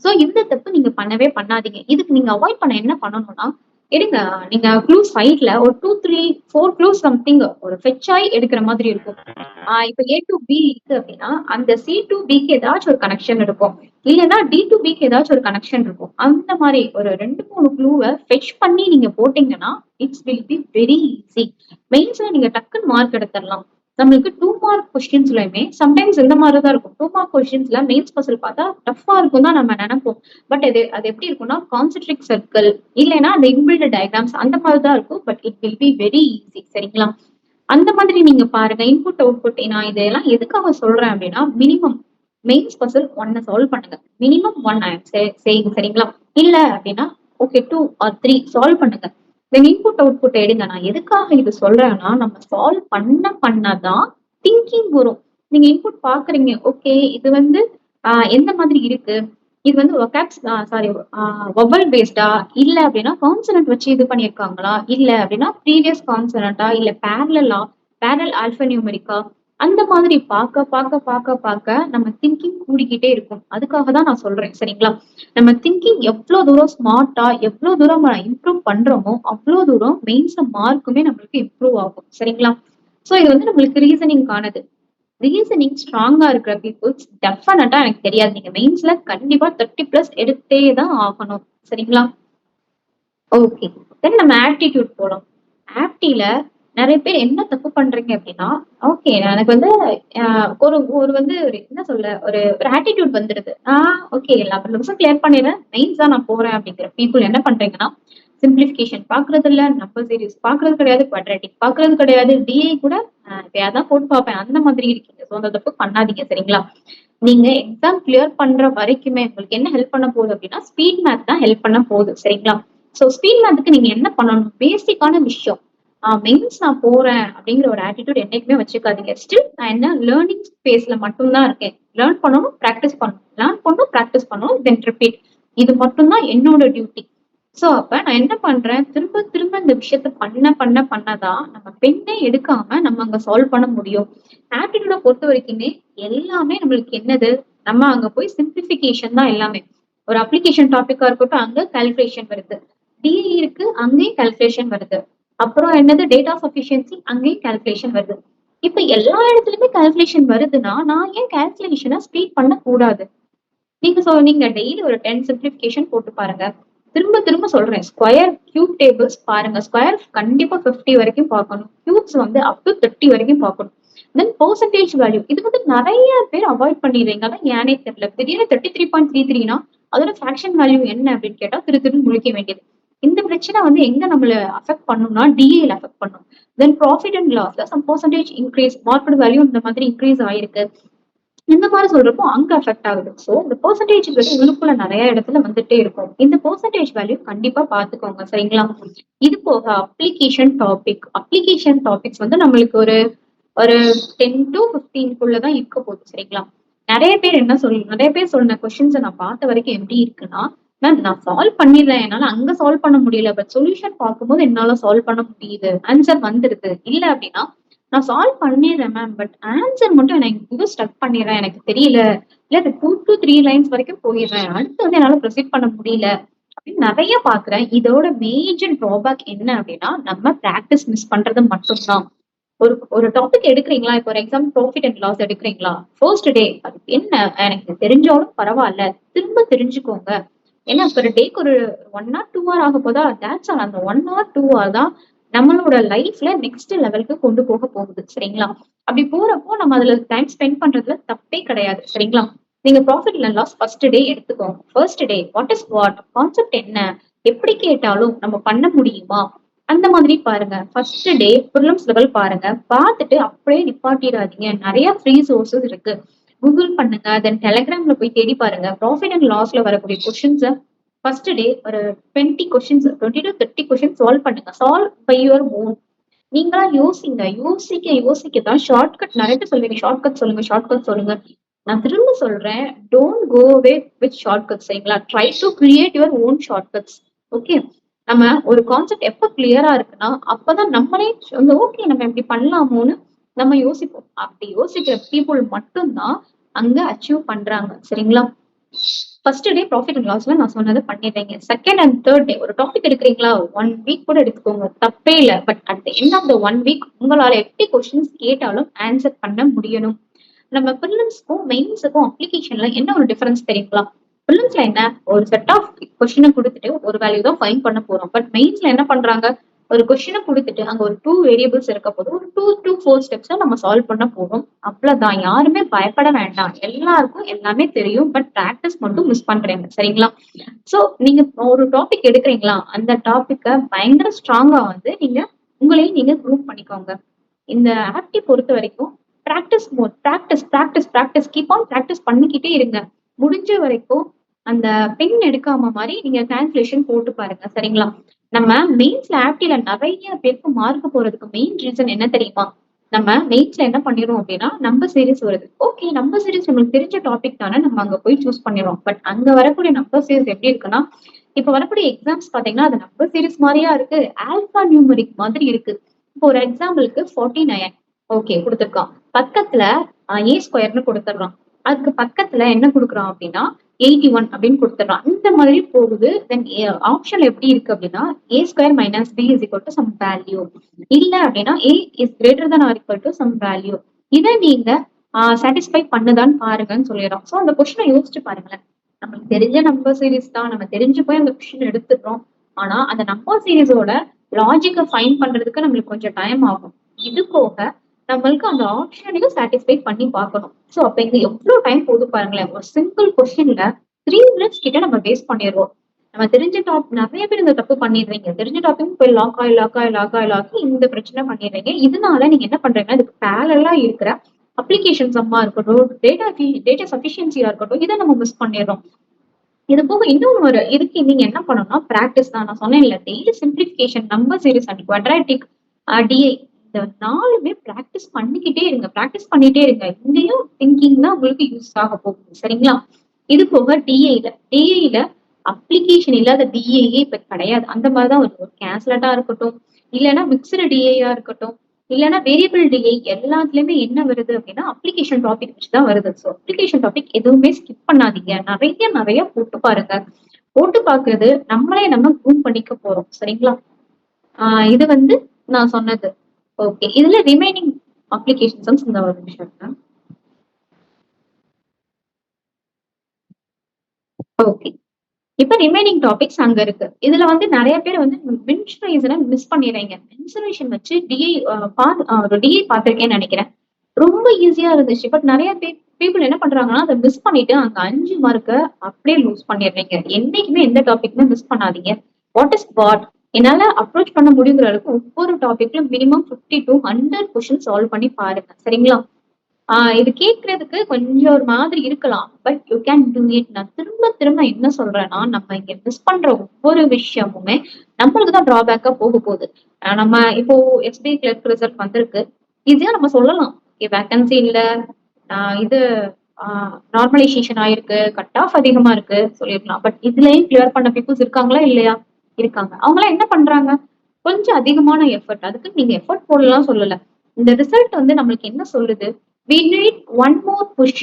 சோ இந்த தப்பு நீங்க பண்ணவே பண்ணாதீங்க. இதுக்கு நீங்க அவாய்ட் பண்ண என்ன பண்ணணும்னா, எடுங்க. நீங்க க்ளூஸ் ஃபைட்ல ஒரு 2, 3, 4 க்ளூஸ் சம்திங் ஒரு ஃபெட்ச் ஆயி எடுக்கிற மாதிரி இருக்கும். இப்ப A to B இருக்கு அப்படின்னா, அந்த C to Bக்கு ஏதாச்சும் ஒரு கனெக்ஷன் இருக்கும். இல்லன்னா D to Bக்கு ஏதாச்சும் ஒரு கனெக்ஷன் இருக்கும். அந்த மாரி ஒரு 2, 3 க்ளூவ ஃபெட்ச் பண்ணி நீங்க போட்டீங்கன்னா, it's will be very easy. மெயின்ஸ்ல நீங்க டக்குன்னு மார்க் எடுத்துறலாம். நம்மளுக்கு 2 மார்க் கொஸ்டின்ஸ்லயுமே சம்டைம்ஸ் இந்த மாரி தான் இருக்கும். 2 மார்க் கொஸ்டின்ஸ்ல மெயின்ஸ் பசில் பார்த்தா டஃப்பா இருக்கும் தான் நம்ம நெனைப்போம். பட் அது எப்படி இருக்கும்னா, கான்சென்ட்ரிக் சர்க்கிள் இல்லைன்னா அந்த இன்பில்ட் டயக்ராம்ஸ் அந்த மாதிரி தான் இருக்கும். But it will be very easy. சரிங்களா? அந்த மாதிரி நீங்க பாருங்க. இன்புட், அவுட்புட் நான் இதெல்லாம் எதுக்காக சொல்றேன் அப்படின்னா, மினிமம் மெயின்ஸ் பசில் 1 சால்வ் பண்ணுங்க. Minimum 1 I am saying. சரிங்களா? இல்ல அப்படின்னா ஓகே 2 ஆர் 3 சால்வ் பண்ணுங்க. தென் இன்புட், அவுட்புட் எடுங்க. நான் எதுக்காக இது சொல்றேன்னா, நம்ம சால்வ் பண்ணதான் திங்கிங் வரும். நீங்க இன்புட் பாக்குறீங்க. ஓகே இது வந்து எந்த மாதிரி இருக்கு? இது வந்து வொகாப்ஸ் சாரி வவல் பேஸ்டா? இல்ல அப்படின்னா கான்சனன்ட் வச்சு இது பண்ணியிருக்காங்களா? இல்ல அப்படின்னா ப்ரீவியஸ் கான்சனன்ட்டா? இல்ல பேரல் ஆல்ஃபா நியூமெரிக்கா? அந்த மாதிரி பார்க்க நம்ம திங்கிங் கூடிக்கிட்டே இருக்கும். அதுக்காக தான் நான் சொல்றேன். சரிங்களா? நம்ம திங்கிங் எவ்ளோ தூரம் ஸ்மார்ட்டா, எவ்ளோ தூரம் இம்ப்ரூவ் பண்றோமோ, அவ்ளோ தூரம் மெயின்ஸ்ல மார்க்குமே நம்மளுக்கு இம்ப்ரூவ் ஆகும். சரிங்களா? சோ இது வந்து நம்மளுக்கு ரீசனிங்கானது. ரீசனிங் ஸ்ட்ராங்கா இருக்கிற பீப்புள்ஸ் டெஃபினட்டா எனக்கு தெரியாது. நீங்க மெயின்ஸ்ல கண்டிப்பா 30+ எடுத்தே தான் ஆகணும். சரிங்களா? ஓகே. தென் நம்ம ஆப்டிடியூட் போலாம். ஆப்டில நெறைய பேர் என்ன தப்பு பண்றீங்க அப்படின்னா, ஓகே எனக்கு வந்து ஒரு ஒரு வந்து ஒரு என்ன சொல்ல ஒரு ஆட்டிட்யூட் வந்துடுது. ஓகே எல்லா சிலபஸும் கிளியர் பண்ணிடுறேன். மெயின்ஸ் தான் நான் போறேன் அப்படிங்கிற பீப்புள் என்ன பண்றீங்கன்னா, சிம்பிளிஃபிகேஷன் பாக்குறது இல்ல, நம்பர் சீரிஸ் பாக்குறது கிடையாது, குவாட்ராட்டிக் பாக்குறது கிடையாது, டிஐ கூட எப்பயாவது தான் போட்டு பார்ப்பேன். அந்த மாதிரி இருக்கீங்க. ஸோ அந்த தப்பு பண்ணாதீங்க. சரிங்களா? நீங்க எக்ஸாம் கிளியர் பண்ற வரைக்குமே உங்களுக்கு என்ன ஹெல்ப் பண்ண போகுது அப்படின்னா, ஸ்பீட் மேத் தான் ஹெல்ப் பண்ண போகுது. சரிங்களா? சோ ஸ்பீட் மேத்துக்கு நீங்க என்ன பண்ணணும்? பேசிக்கான விஷயம். மெயின்ஸ் நான் போறேன் அப்படிங்கிற ஒரு ஆட்டிடியூட் என்னைக்குமே வச்சுக்காதீங்க. ஸ்டில் நான் என்ன லேர்னிங் ஸ்பேஸ்ல மட்டும் தான் இருக்கேன். லேர்ன் பண்ணணும், பிராக்டிஸ் பண்ணணும். லேர்ன் பண்ணணும், பிராக்டிஸ் பண்ணணும், தென் ரிப்பீட். இது மட்டும் தான் என்னோட டியூட்டி. சோ அப்ப நான் என்ன பண்றேன்? திரும்ப திரும்ப இந்த விஷயத்த பண்ணதான் நம்ம பெண்ணே எடுக்காம நம்ம அங்க சால்வ் பண்ண முடியும். ஆப்டிடியூட பொறுத்த வரைக்குமே எல்லாமே நம்மளுக்கு என்னது? நம்ம அங்க போய் சிம்பிளிஃபிகேஷன் தான் எல்லாமே. ஒரு அப்ளிகேஷன் டாபிக்கா இருக்கட்டும், அங்க கால்குலேஷன் வருது. டிஇ இருக்கு, அங்கேயும் கால்குலேஷன் வருது. அப்புறம் என்னது டேட்டா சஃபிஷியன்சி அங்கேயும் கால்குலேஷன் வருது. இப்ப எல்லா இடத்துலயுமே கால்குலேஷன் வருதுன்னா, நான் ஏன் கால்குலேஷனை ஸ்பீட் பண்ண கூடாது? நீங்க டெய்லி ஒரு 10 சிம்பிளிஃபிகேஷன் போட்டு பாருங்க. திரும்ப திரும்ப சொல்றேன். ஸ்கொயர், கியூப் டேபிள்ஸ் பாருங்க. ஸ்கொயர் கண்டிப்பா 50 வரைக்கும் பார்க்கணும். கியூப்ஸ் வந்து அப் டு 30 வரைக்கும் பார்க்கணும். தென் பெர்சன்டேஜ் வேல்யூ இது வந்து நெறைய பேர் அவாய்ட் பண்ணிடுறீங்க. அதான் ஏனே தெரியல. திடீர்னு 33.33னா அதோட ஃபிராக்ஷன் வேல்யூ என்ன அப்படின்னு கேட்டா திருன்னு முழிக்க வேண்டியது. இந்த பிரச்சனை வந்து எங்க நம்மள அஃபெக்ட் பண்ணும்னா டிஏல அஃபெக்ட் பண்ணும். தென் ப்ராஃபிட் அண்ட் லாஸ்ல some percentage increase, market value இந்த மாதிரி இன்க்ரீஸ் ஆயிருக்கு. இந்த மாதிரி சொல்றப்போ அங்க அஃபெக்ட் ஆகுது. சோ இந்த பெர்சன்டேஜ் உள்ளுக்குள்ள நிறைய இடத்துல வந்துட்டே இருக்கும். இந்த பெர்சன்டேஜ் வேல்யூ கண்டிப்பா பாத்துக்கோங்க. சரிங்களா? இது போக அப்ளிகேஷன் டாபிக்ஸ் வந்து நம்மளுக்கு ஒரு ஒரு 10 to 15 தான் இருக்க போகுது. சரிங்களா? நிறைய பேர் சொன்ன கொஸ்டின்ஸை நான் பார்த்த வரைக்கும் எப்படி இருக்குன்னா, மேம் நான் சால்வ் பண்ணிடுறேன். என்னால அங்க சால்வ் பண்ண முடியல. பட் சொல்யூஷன் பார்க்கும்போது என்னால சால்வ் பண்ண முடியுது. ஆன்சர் வந்துருது. இல்ல அப்படின்னா நான் சால்வ் பண்ணிடுறேன் மேம். பட் ஆன்சர் மட்டும் எனக்கு இங்க ஸ்டக் பண்ணிடுறேன். எனக்கு தெரியல. இல்ல 2 to 3 லைன்ஸ் வரைக்கும் போயிடுறேன். அடுத்து வந்து என்னால ப்ரொசீட் பண்ண முடியல. அப்படின்னு நிறைய பாக்குறேன். இதோட மேஜர் டிராபேக் என்ன அப்படின்னா, நம்ம பிராக்டிஸ் மிஸ் பண்றது மட்டும்தான். ஒரு டாபிக் எடுக்கிறீங்களா? இப்போ ஒரு எக்ஸாம் ப்ராஃபிட் அண்ட் லாஸ் எடுக்கிறீங்களா? ஃபர்ஸ்ட் டே அது என்ன எனக்கு தெரிஞ்சாலும் பரவாயில்ல. திரும்ப தெரிஞ்சுக்கோங்க. ஏன்னா பெர் டேக்கு ஒரு 1 hour 2 hour ஆக போதா? That's all. அந்த 1 hour 2 hour தான் நம்மளோட லைஃப்ல நெக்ஸ்ட் லெவலுக்கு கொண்டு போக போகுது. சரிங்களா? அப்படி போறப்போ நம்ம அதுல டைம் ஸ்பெண்ட் பண்றதுல தப்பே கிடையாது. சரிங்களா? நீங்க profit and loss first day எடுத்துக்கோங்க. ஃபர்ஸ்ட் டே வாட் கான்செப்ட் என்ன? எப்படி கேட்டாலும் நம்ம பண்ண முடியுமா? அந்த மாதிரி பாருங்க. ஃபர்ஸ்ட் டே ப்ரிலிம்ஸ் லெவல் பாருங்க. பார்த்துட்டு அப்படியே நிப்பாட்டிடாதீங்க. நிறைய ஃப்ரீ சோர்சஸ் இருக்கு. கூகுள் பண்ணுங்க. தென் டெலிகிராம்ல போய் தேடி பாருங்க. ப்ராஃபிட் அண்ட் லாஸ்ல வரக்கூடிய கொஸ்டின்ஸை ஃபர்ஸ்ட் டே ஒரு 20 கொஸ்டின்ஸ் 20 to 30 கொஸ்டின் சால்வ் பண்ணுங்க. Solve by your own. நீங்களா யோசிங்க. யோசிக்க தான் ஷார்ட்கட் நிறைய பேர் சொல்லுவீங்க. ஷார்ட்கட் சொல்லுங்க. நான் திரும்ப சொல்றேன். Don't go away with shortcut. சரிங்களா? Try to create your own shortcuts. Okay. நம்ம ஒரு கான்செப்ட் எப்ப கிளியரா இருக்குன்னா, அப்பதான் நம்மளே வந்து ஓகே நம்ம இப்படி பண்ணலாமோன்னு நம்ம யோசிப்போம். அப்படி யோசிக்கிற பீப்புள் மட்டும்தான் அங்க அச்சீவ் பண்றாங்க. சரிங்களா? ஃபர்ஸ்ட் டே ப்ராஃபிட் அண்ட் லாஸ்ல நான் சொன்னதை பண்ணிடுறீங்க. செகண்ட் அண்ட் தேர்ட் டே ஒரு டாபிக் எடுக்கிறீங்களா, 1 வீக் கூட எடுத்துக்கோங்க, தப்பே இல்லை. But at the end of the 1 week உங்களால எப்படி கொஸ்டின்ஸ் கேட்டாலும் ஆன்சர் பண்ண முடியணும். நம்ம ப்ரிலிம்ஸ்க்கும் மெயின்ஸுக்கும் அப்ளிகேஷன்ல என்ன ஒரு டிஃபரன்ஸ் தெரியுங்களா? ப்ரிலிம்ஸ்ல என்ன, ஒரு செட் ஆஃப் கொஸ்டினை கொடுத்துட்டு ஒரு வேல்யூ தான் ஃபைண்ட் பண்ண போறோம். பட் மெயின்ஸ்ல என்ன பண்றாங்க, ஒரு கொஸ்டினை கொடுத்துட்டு அங்க ஒரு 2 வேரியபிள்ஸ் இருக்க போது ஒரு 2 to 4 ஸ்டெப்ஸ் நம்ம சால்வ் பண்ண போறோம். அவ்வளவுதான். யாருமே பயப்பட வேண்டாம். எல்லாருக்கும் எல்லாமே தெரியும். பட் பிராக்டிஸ் மட்டும் மிஸ் பண்றீங்க. சரிங்களா? சோ நீங்க ஒரு டாபிக் எடுக்கிறீங்களா, அந்த டாபிக்க பயங்கர ஸ்ட்ராங்கா வந்து நீங்க உங்களையும் நீங்க ப்ரூவ் பண்ணிக்கோங்க. இந்த ஆப்டி பொறுத்த வரைக்கும் practice mode, practice keep on practice பண்ணிக்கிட்டே இருங்க. முடிஞ்ச வரைக்கும் அந்த பென் எடுக்காம மாதிரி நீங்க டிரான்ஸ்லேஷன் போட்டு பாருங்க. சரிங்களா? நம்ம மெயின்ஸ்ல ஆப்டில நிறைய பேருக்கு மார்க் போறதுக்கு மெயின் ரீசன் என்ன தெரியுமா? நம்ம மெயின்ஸ்ல என்ன பண்ணிடுவோம் அப்படின்னா, நம்பர் சீரிஸ் வருது. ஓகே, நம்பர் சீரிஸ் நம்மளுக்கு தெரிஞ்ச டாபிக் தானே, நம்ம அங்க போய் சூஸ் பண்ணிடுவோம். பட் அங்க வரக்கூடிய நம்பர் சீரிஸ் எப்படி இருக்குன்னா, இப்ப வரக்கூடிய எக்ஸாம்ஸ் பாத்தீங்கன்னா அது நம்பர் சீரிஸ் மாதிரியா இருக்கு, ஆல்பா நியூமரிக் மாதிரி இருக்கு. இப்போ ஒரு எக்ஸாம்பிளுக்கு 49 ஓகே கொடுத்துருக்கான், பக்கத்துல ஏ ஸ்கொயர்னு கொடுத்துடுறான். அதுக்கு பக்கத்துல என்ன கொடுக்குறான் அப்படின்னா 81 அப்படின்னு கொடுத்துடுறான். இந்த மாதிரி போகுது. தென் ஆப்ஷன் எப்படி இருக்கு அப்படின்னா, a square minus b is equal to some value, இல்ல அப்படின்னா a is greater than or equal to some value. இதை நீங்க சாட்டிஸ்ஃபை பண்ணுதான்னு பாருங்கன்னு சொல்லிடுறோம். ஸோ அந்த கொஸ்டினை யோசிச்சு பாருங்களேன். நமக்கு தெரிஞ்ச நம்பர் சீரிஸ் தான், நம்ம தெரிஞ்சு போய் அந்த கொஸ்டின் எடுத்துடுறோம். ஆனா அந்த நம்பர் சீரிஸோட லாஜிக்கை ஃபைன் பண்றதுக்கு நம்மளுக்கு கொஞ்சம் டைம் ஆகும். இது போக நம்மளுக்கு அந்த ஆப்ஷனையும் சாட்டிஸ்ஃபை பண்ணி பார்க்கணும். ஸோ அப்ப இங்க எவ்வளவு டைம் போது பாருங்களேன். ஒரு சிங்கிள் கொஸ்டின்ல 3 minutes கிட்ட நம்ம வேஸ்ட் பண்ணிடுவோம். நம்ம தெரிஞ்ச நிறைய பேர் இந்த தப்பு பண்ணிடுறீங்க. தெரிஞ்ச டாபிக் போய் லாக் ஆகி இந்த பிரச்சனை பண்ணிடுறீங்க. இதனால நீங்க என்ன பண்றீங்கன்னா, இதுக்கு பேரலா இருக்கிற அப்ளிகேஷன் சம்மா இருக்கட்டும், டேட்டா சஃபிஷியன்சியா இருக்கட்டும், இதை நம்ம மிஸ் பண்ணிடுறோம். இது போக இன்னும் ஒரு இதுக்கு நீங்க என்ன பண்ணணும்னா பிராக்டிஸ் தான். நான் சொன்னேன்ல, daily simplification, number series and quadratic, DI, இந்த 4மே பிராக்டிஸ் பண்ணிக்கிட்டே இருங்க. பிராக்டிஸ் பண்ணிட்டே இருங்க. இங்கேயும் திங்கிங் தான் உங்களுக்கு யூஸ் ஆக போகுது. சரிங்களா? இது போக டிஐல அப்ளிகேஷன் இல்லாத டிஏயே இப்ப கிடையாது. அந்த மாதிரிதான் ஒரு கேன்சலட்டா இருக்கட்டும், இல்லைன்னா மிக்சடு டிஏயா இருக்கட்டும், இல்லைன்னா வேரியபிள் டிஐ, எல்லாத்துலயுமே என்ன வருது அப்படின்னா அப்ளிகேஷன் டாபிக் வச்சுதான் வருது. ஸோ அப்ளிகேஷன் டாபிக் எதுவுமே ஸ்கிப் பண்ணாதீங்க. நிறைய போட்டு பாருங்க. போட்டு பாக்குறது நம்மளே நம்ம ப்ரூவ் பண்ணிக்க போறோம். சரிங்களா? இது வந்து நான் சொன்னது. ஓகே, இதுல ரிமைனிங் அப்ளிகேஷன்ஸ் இந்த ஒரு விஷயம். ஓகே, இப்ப ரிமைனிங் டாபிக்ஸ் அங்க இருக்கு. இதுல வந்து நிறைய பேர் வந்து மென்சுரேஷனை மிஸ் பண்ணிடுறீங்க. மென்சுரேஷன் வச்சு டிஐ பார்த்திருக்கேன்னு நினைக்கிறேன். ரொம்ப ஈஸியா இருந்துச்சு. பட் நிறைய பீப்புள் என்ன பண்றாங்கன்னா, அதை மிஸ் பண்ணிட்டு அங்க 5 மார்க்க அப்படியே லூஸ் பண்ணிடுறீங்க. என்னைக்குமே எந்த டாபிக்மே மிஸ் பண்ணாதீங்க. வாட் இஸ் வாட் என்னால அப்ரோச் பண்ண முடியுங்கிற அளவுக்கு ஒவ்வொரு டாபிக்லும் மினிமம் 50 to 100 கொஸ்டின் சால்வ் பண்ணி பாருங்க. சரிங்களா? இது கேட்கறதுக்கு கொஞ்சம் ஒரு மாதிரி இருக்கலாம். But you can do it. நான் திரும்ப என்ன சொல்றேன்னா, நம்ம இங்க மிஸ் பண்ற ஒவ்வொரு விஷயமுமே நம்மளுக்கு தான் டிராபேக்கா போக போகுது. நம்ம இப்போ எஸ்பி கிளர்க் ரிசல்ட் வந்திருக்கு. ஈஸியா நம்ம சொல்லலாம், வேகன்சி இல்ல, இது நார்மலைசேஷன் ஆயிருக்கு, கட் ஆஃப் அதிகமா இருக்கு சொல்லிருக்கலாம். பட் இதுலயும் கிளியர் பண்ண பீப்புள்ஸ் இருக்காங்களா இல்லையா? இருக்காங்க. அவங்களாம் என்ன பண்றாங்க, கொஞ்சம் அதிகமான எஃபர்ட். அதுக்கு நீங்க எஃபர்ட் போடலாம் சொல்லல. இந்த ரிசல்ட் வந்து நம்மளுக்கு என்ன சொல்லுது, we need one more push,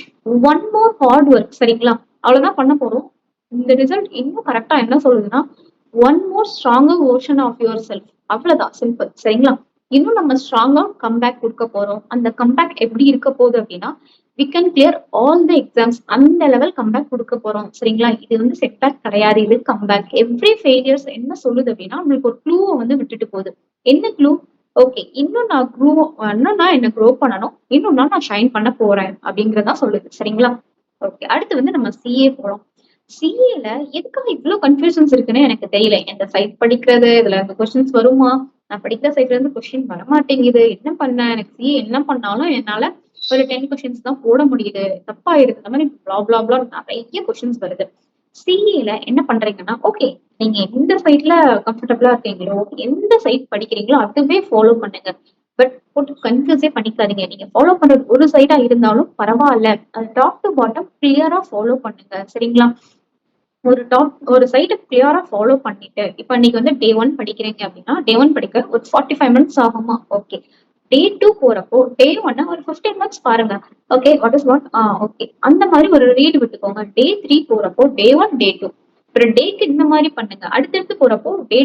one more hard work. சரிங்களா? அவ்வளவுதான் பண்ண போறோம். இந்த ரிசல்ட் இன்னும் கரெக்டா என்ன சொல்லுதுன்னா, one more stronger version of yourself. அவ்வளவுதான், சிம்பிள். சரிங்களா? இன்னும் நம்ம ஸ்ட்ராங்கா கம்பேக் கொடுக்க போறோம். அந்த கம்பேக் எப்படி இருக்க போகுது அப்படின்னா, we can clear all the exams. அந்த லெவல் கம்பேக் கொடுக்க போறோம். சரிங்களா? இது வந்து செட்பேக் கிடையாது, இது கம்பேக். எவ்ரி ஃபெயிலியர்ஸ் என்ன சொல்லுது அப்படின்னா, உங்களுக்கு ஒரு க்ளூவை வந்து விட்டுட்டு போகுது. என்ன க்ளூ? ஓகே, இன்னும் நான் என்ன க்ரோ பண்ணணும், இன்னும் நான் ஷைன் பண்ண போறேன் அப்படிங்கறதா சொல்லுது. சரிங்களா? ஓகே, அடுத்து வந்து நம்ம சிஏ போறோம். சிஏல எதுக்காக இவ்வளவு கன்ஃபியூஷன்ஸ் இருக்குன்னு எனக்கு தெரியல. எந்த சைட் படிக்கிறது, இதுல இருந்து கொஸ்டின்ஸ் வருமா, நான் படிக்கிற சைட்ல இருந்து கொஸ்டின் வரமாட்டேங்குது, என்ன பண்ண, எனக்கு சிஏ என்ன பண்ணாலும் என்னால ஒரு 10 கொஸ்டின்ஸ் தான் போட முடியுது, தப்பாயிருக்கு, இந்த மாதிரி பிளா நிறைய கொஸ்டின்ஸ் வருது. சிஏல என்ன பண்றீங்கன்னா, ஓகே நீங்க எந்த சைட்ல கம்ஃபர்டபுளா இருக்கீங்களோ, எந்த சைட் படிக்கிறீங்களோ அதுவே ஃபாலோ பண்ணுங்க. பட் போட்டு கன்ஃபியூஸே பண்ணிக்காதீங்க. நீங்க ஃபாலோ பண்றது ஒரு சைடா இருந்தாலும் பரவாயில்ல, அது டாப் டு பாட்டம் கிளியரா ஃபாலோ பண்ணுங்க. சரிங்களா? ஒரு சைட்டை கிளியரா ஃபாலோ பண்ணிட்டு, இப்ப நீங்க வந்து டே 1 படிக்கிறீங்க அப்படின்னா, டே 1 படிக்க ஒரு 45 minutes ஆகுமா? ஓகே, டே 2 போறப்போ டே 1 ஒரு 15 மினிட்ஸ் பாருங்க. Okay what is what okay அந்த மாதிரி ஒரு ரீட் விட்டுக்கோங்க. டே 3 போறப்போ டே 1 டே 2 ஒரு டேக்கு இந்த மாதிரி பண்ணுங்க. அடுத்தடுத்து போறப்போ டே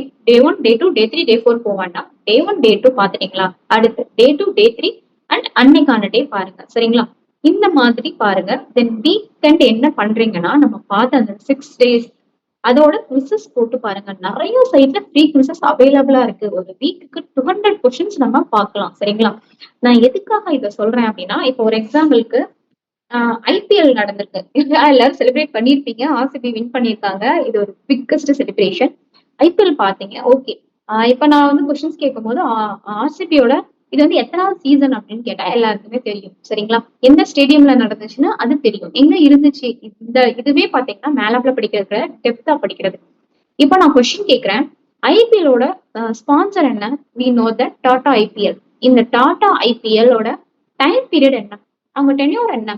1 டே 2 டே 3 டே 4 போக வேண்டாம். டே 1 டே 2 பாத்துட்டீங்களா, அடுத்து டே 2 டே 3 அண்ட் அன்னைக்கான டே பாருங்க. சரிங்களா, இந்த மாதிரி பாருங்க. தென் வீக்கெண்ட் என்ன பண்றீங்கன்னா நம்ம பார்த்த அந்த 6 days அதோட குவிசஸ் போட்டு பாருங்க. நிறைய சைட்ல ஃப்ரீ குவிசஸ் அவைலபிளா இருக்கு. ஒரு வீக்குக்கு 200 கொஸ்டின்ஸ் நம்ம பார்க்கலாம். சரிங்களா, நான் எதுக்காக இதை சொல்றேன் அப்படின்னா, இப்போ ஒரு எக்ஸாம்பிளுக்கு ஐபிஎல் நடந்திருக்கு. எல்லாரும் செலிப்ரேட் பண்ணிருப்பீங்க. ஆர்சிபி வின் பண்ணிருக்காங்க. இது ஒரு பிக்கஸ்ட் செலிப்ரேஷன். ஐபிஎல் பாத்தீங்க. ஓகே, இப்ப நான் வந்து கொஸ்டின்ஸ் கேட்கும் போது ஆர்சிபியோட இது வந்து எத்தனாவது சீசன் அப்படின்னு கேட்டா எல்லாருக்குமே தெரியும். சரிங்களா, எந்த ஸ்டேடியம்ல நடந்துச்சுன்னா அது தெரியும். எங்க இருந்துச்சு இந்த இதுவே பாத்தீங்கன்னா மேலப்ல படிக்கிறது, டெப்தா படிக்கிறது. இப்ப நான் கொஸ்டின் கேட்கிறேன், ஐபிஎலோட ஸ்பான்சர் என்ன? வி நோ த டாடா ஐபிஎல். இந்த டாடா ஐபிஎலோட டைம் பீரியட் என்ன? அவங்க டென்யூர் என்ன?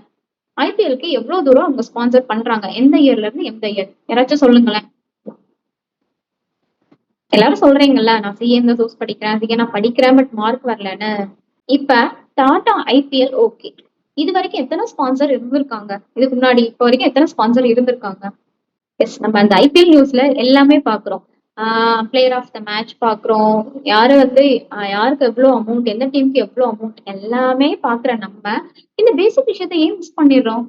ஐபிஎல்க்கு எவ்வளவு தூரம் அவங்க ஸ்பான்சர் பண்றாங்க? எந்த இயர்ல இருந்து எந்த இயர்? யாராச்சும் சொல்லுங்களேன். எல்லாரும் சொல்றீங்கல்ல, நான் சிஎம் சோர்ஸ் படிக்கிறேன், சிஏ நான் படிக்கிறேன் பட் மார்க் வரலன்னு. இப்ப டாடா ஐபிஎல் ஓகே, இது வரைக்கும் எத்தனை ஸ்பான்சர் இருந்திருக்காங்க? இதுக்கு முன்னாடி இப்ப வரைக்கும் எத்தனை ஸ்பான்சர் இருந்திருக்காங்க? எஸ், நம்ம அந்த ஐபிஎல் நியூஸ்ல எல்லாமே பாக்குறோம். பிளேயர் ஆஃப் த மேட்ச் பாக்குறோம், யாரு வந்து யாருக்கு எவ்வளவு அமௌண்ட், எந்த டீமுக்கு எவ்வளவு அமௌண்ட், எல்லாமே பாக்குற நம்ம இந்த பேசிக் விஷயத்த ஏன் மிஸ் பண்ணிடுறோம்?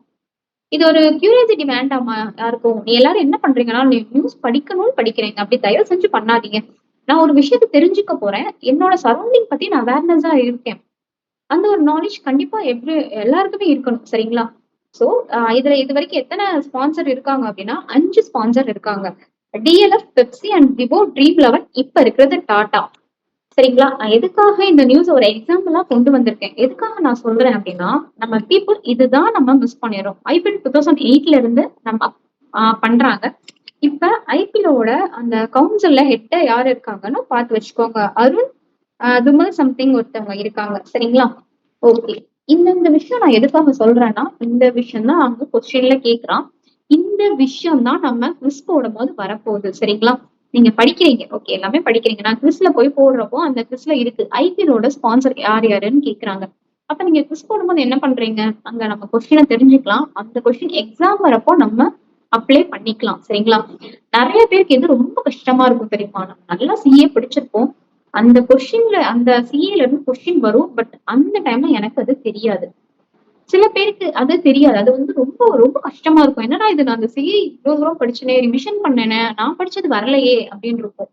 இது ஒரு கியூரியாசிட்டி வேண்டாமா யாருக்கும்? நீ எல்லாரும் என்ன பண்றீங்கன்னா, நீ நியூஸ் படிக்கணும்னு படிக்கிறீங்க, அப்படி தயவு செஞ்சு பண்ணாதீங்க. நான் ஒரு விஷயத்த தெரிஞ்சுக்க போறேன், என்னோட சரௌண்டிங் பத்தி நான் அவேர்னஸா இருக்கேன், அந்த ஒரு நாலேஜ் கண்டிப்பா எல்லாருக்குமே இருக்கணும். சரிங்களா, சோ இதுல இது வரைக்கும் எத்தனை ஸ்பான்சர் இருக்காங்க அப்படின்னா 5 ஸ்பான்சர் இருக்காங்க. DLF, Pepsi and Vivo, dream 11, இப்ப இருக்கிறது டாடா. சரிங்களா, நான் எதுக்காக இந்த நியூஸ் ஒரு எக்ஸாம்பிளா கொண்டு வந்திருக்கேன், எதுக்காக நான் சொல்றேன் அப்படின்னா, நம்ம பீப்புள் இதுதான் நம்ம மிஸ் பண்ணிடுறோம். ஐபிஎல் 2008ல இருந்து நம்ம பண்றாங்க. இப்ப ஐபிஎலோட அந்த கவுன்சில்ல ஹெட்ட யாரு இருக்காங்கன்னு பார்த்து வச்சுக்கோங்க. அருண் துமல் சம்திங் ஒருத்தவங்க இருக்காங்க. சரிங்களா, ஓகே. இந்த விஷயம் நான் எதுக்காக சொல்றேன்னா, இந்த விஷயம் தான் அங்க கொஸ்டின்ல கேக்குறான். இந்த விஷயம் தான் நம்ம குவிஸ் போடும் போது வரப்போகுது. சரிங்களா, நீங்க படிக்கிறீங்க, ஓகே, எல்லாமே படிக்கிறீங்க. நான் குவிஸ்ல போய் போடுறப்போ அந்த குவிஸ்ல இருக்கு ஐபிஎலோட ஸ்பான்சர் யார் யாருன்னு கேக்குறாங்க. அப்ப நீங்க குவிஸ் போடும்போது என்ன பண்றீங்க, அங்க நம்ம கொஸ்டினை தெரிஞ்சுக்கலாம். அந்த கொஸ்டின் எக்ஸாம் வரப்போ நம்ம அப்ளை பண்ணிக்கலாம். சரிங்களா, நிறைய பேருக்கு இது ரொம்ப கஷ்டமா இருக்கும் தெரியுமா? நம்ம நல்லா சிஏ படிச்சிருப்போம், அந்த கொஸ்டின்ல அந்த சிஏல இருந்து கொஸ்டின் வரும், பட் அந்த டைம்ல எனக்கு அது தெரியாது. சில பேருக்கு அது தெரியாது. அது வந்து ரொம்ப ரொம்ப கஷ்டமா இருக்கும். என்னடா இது, நான் அந்த சிஏ இவ்வளவு தூரம் படிச்சனே, ரிவிஷன் பண்ணேனே, நான் படிச்சது வரலையே அப்படின்னு இருக்கும்.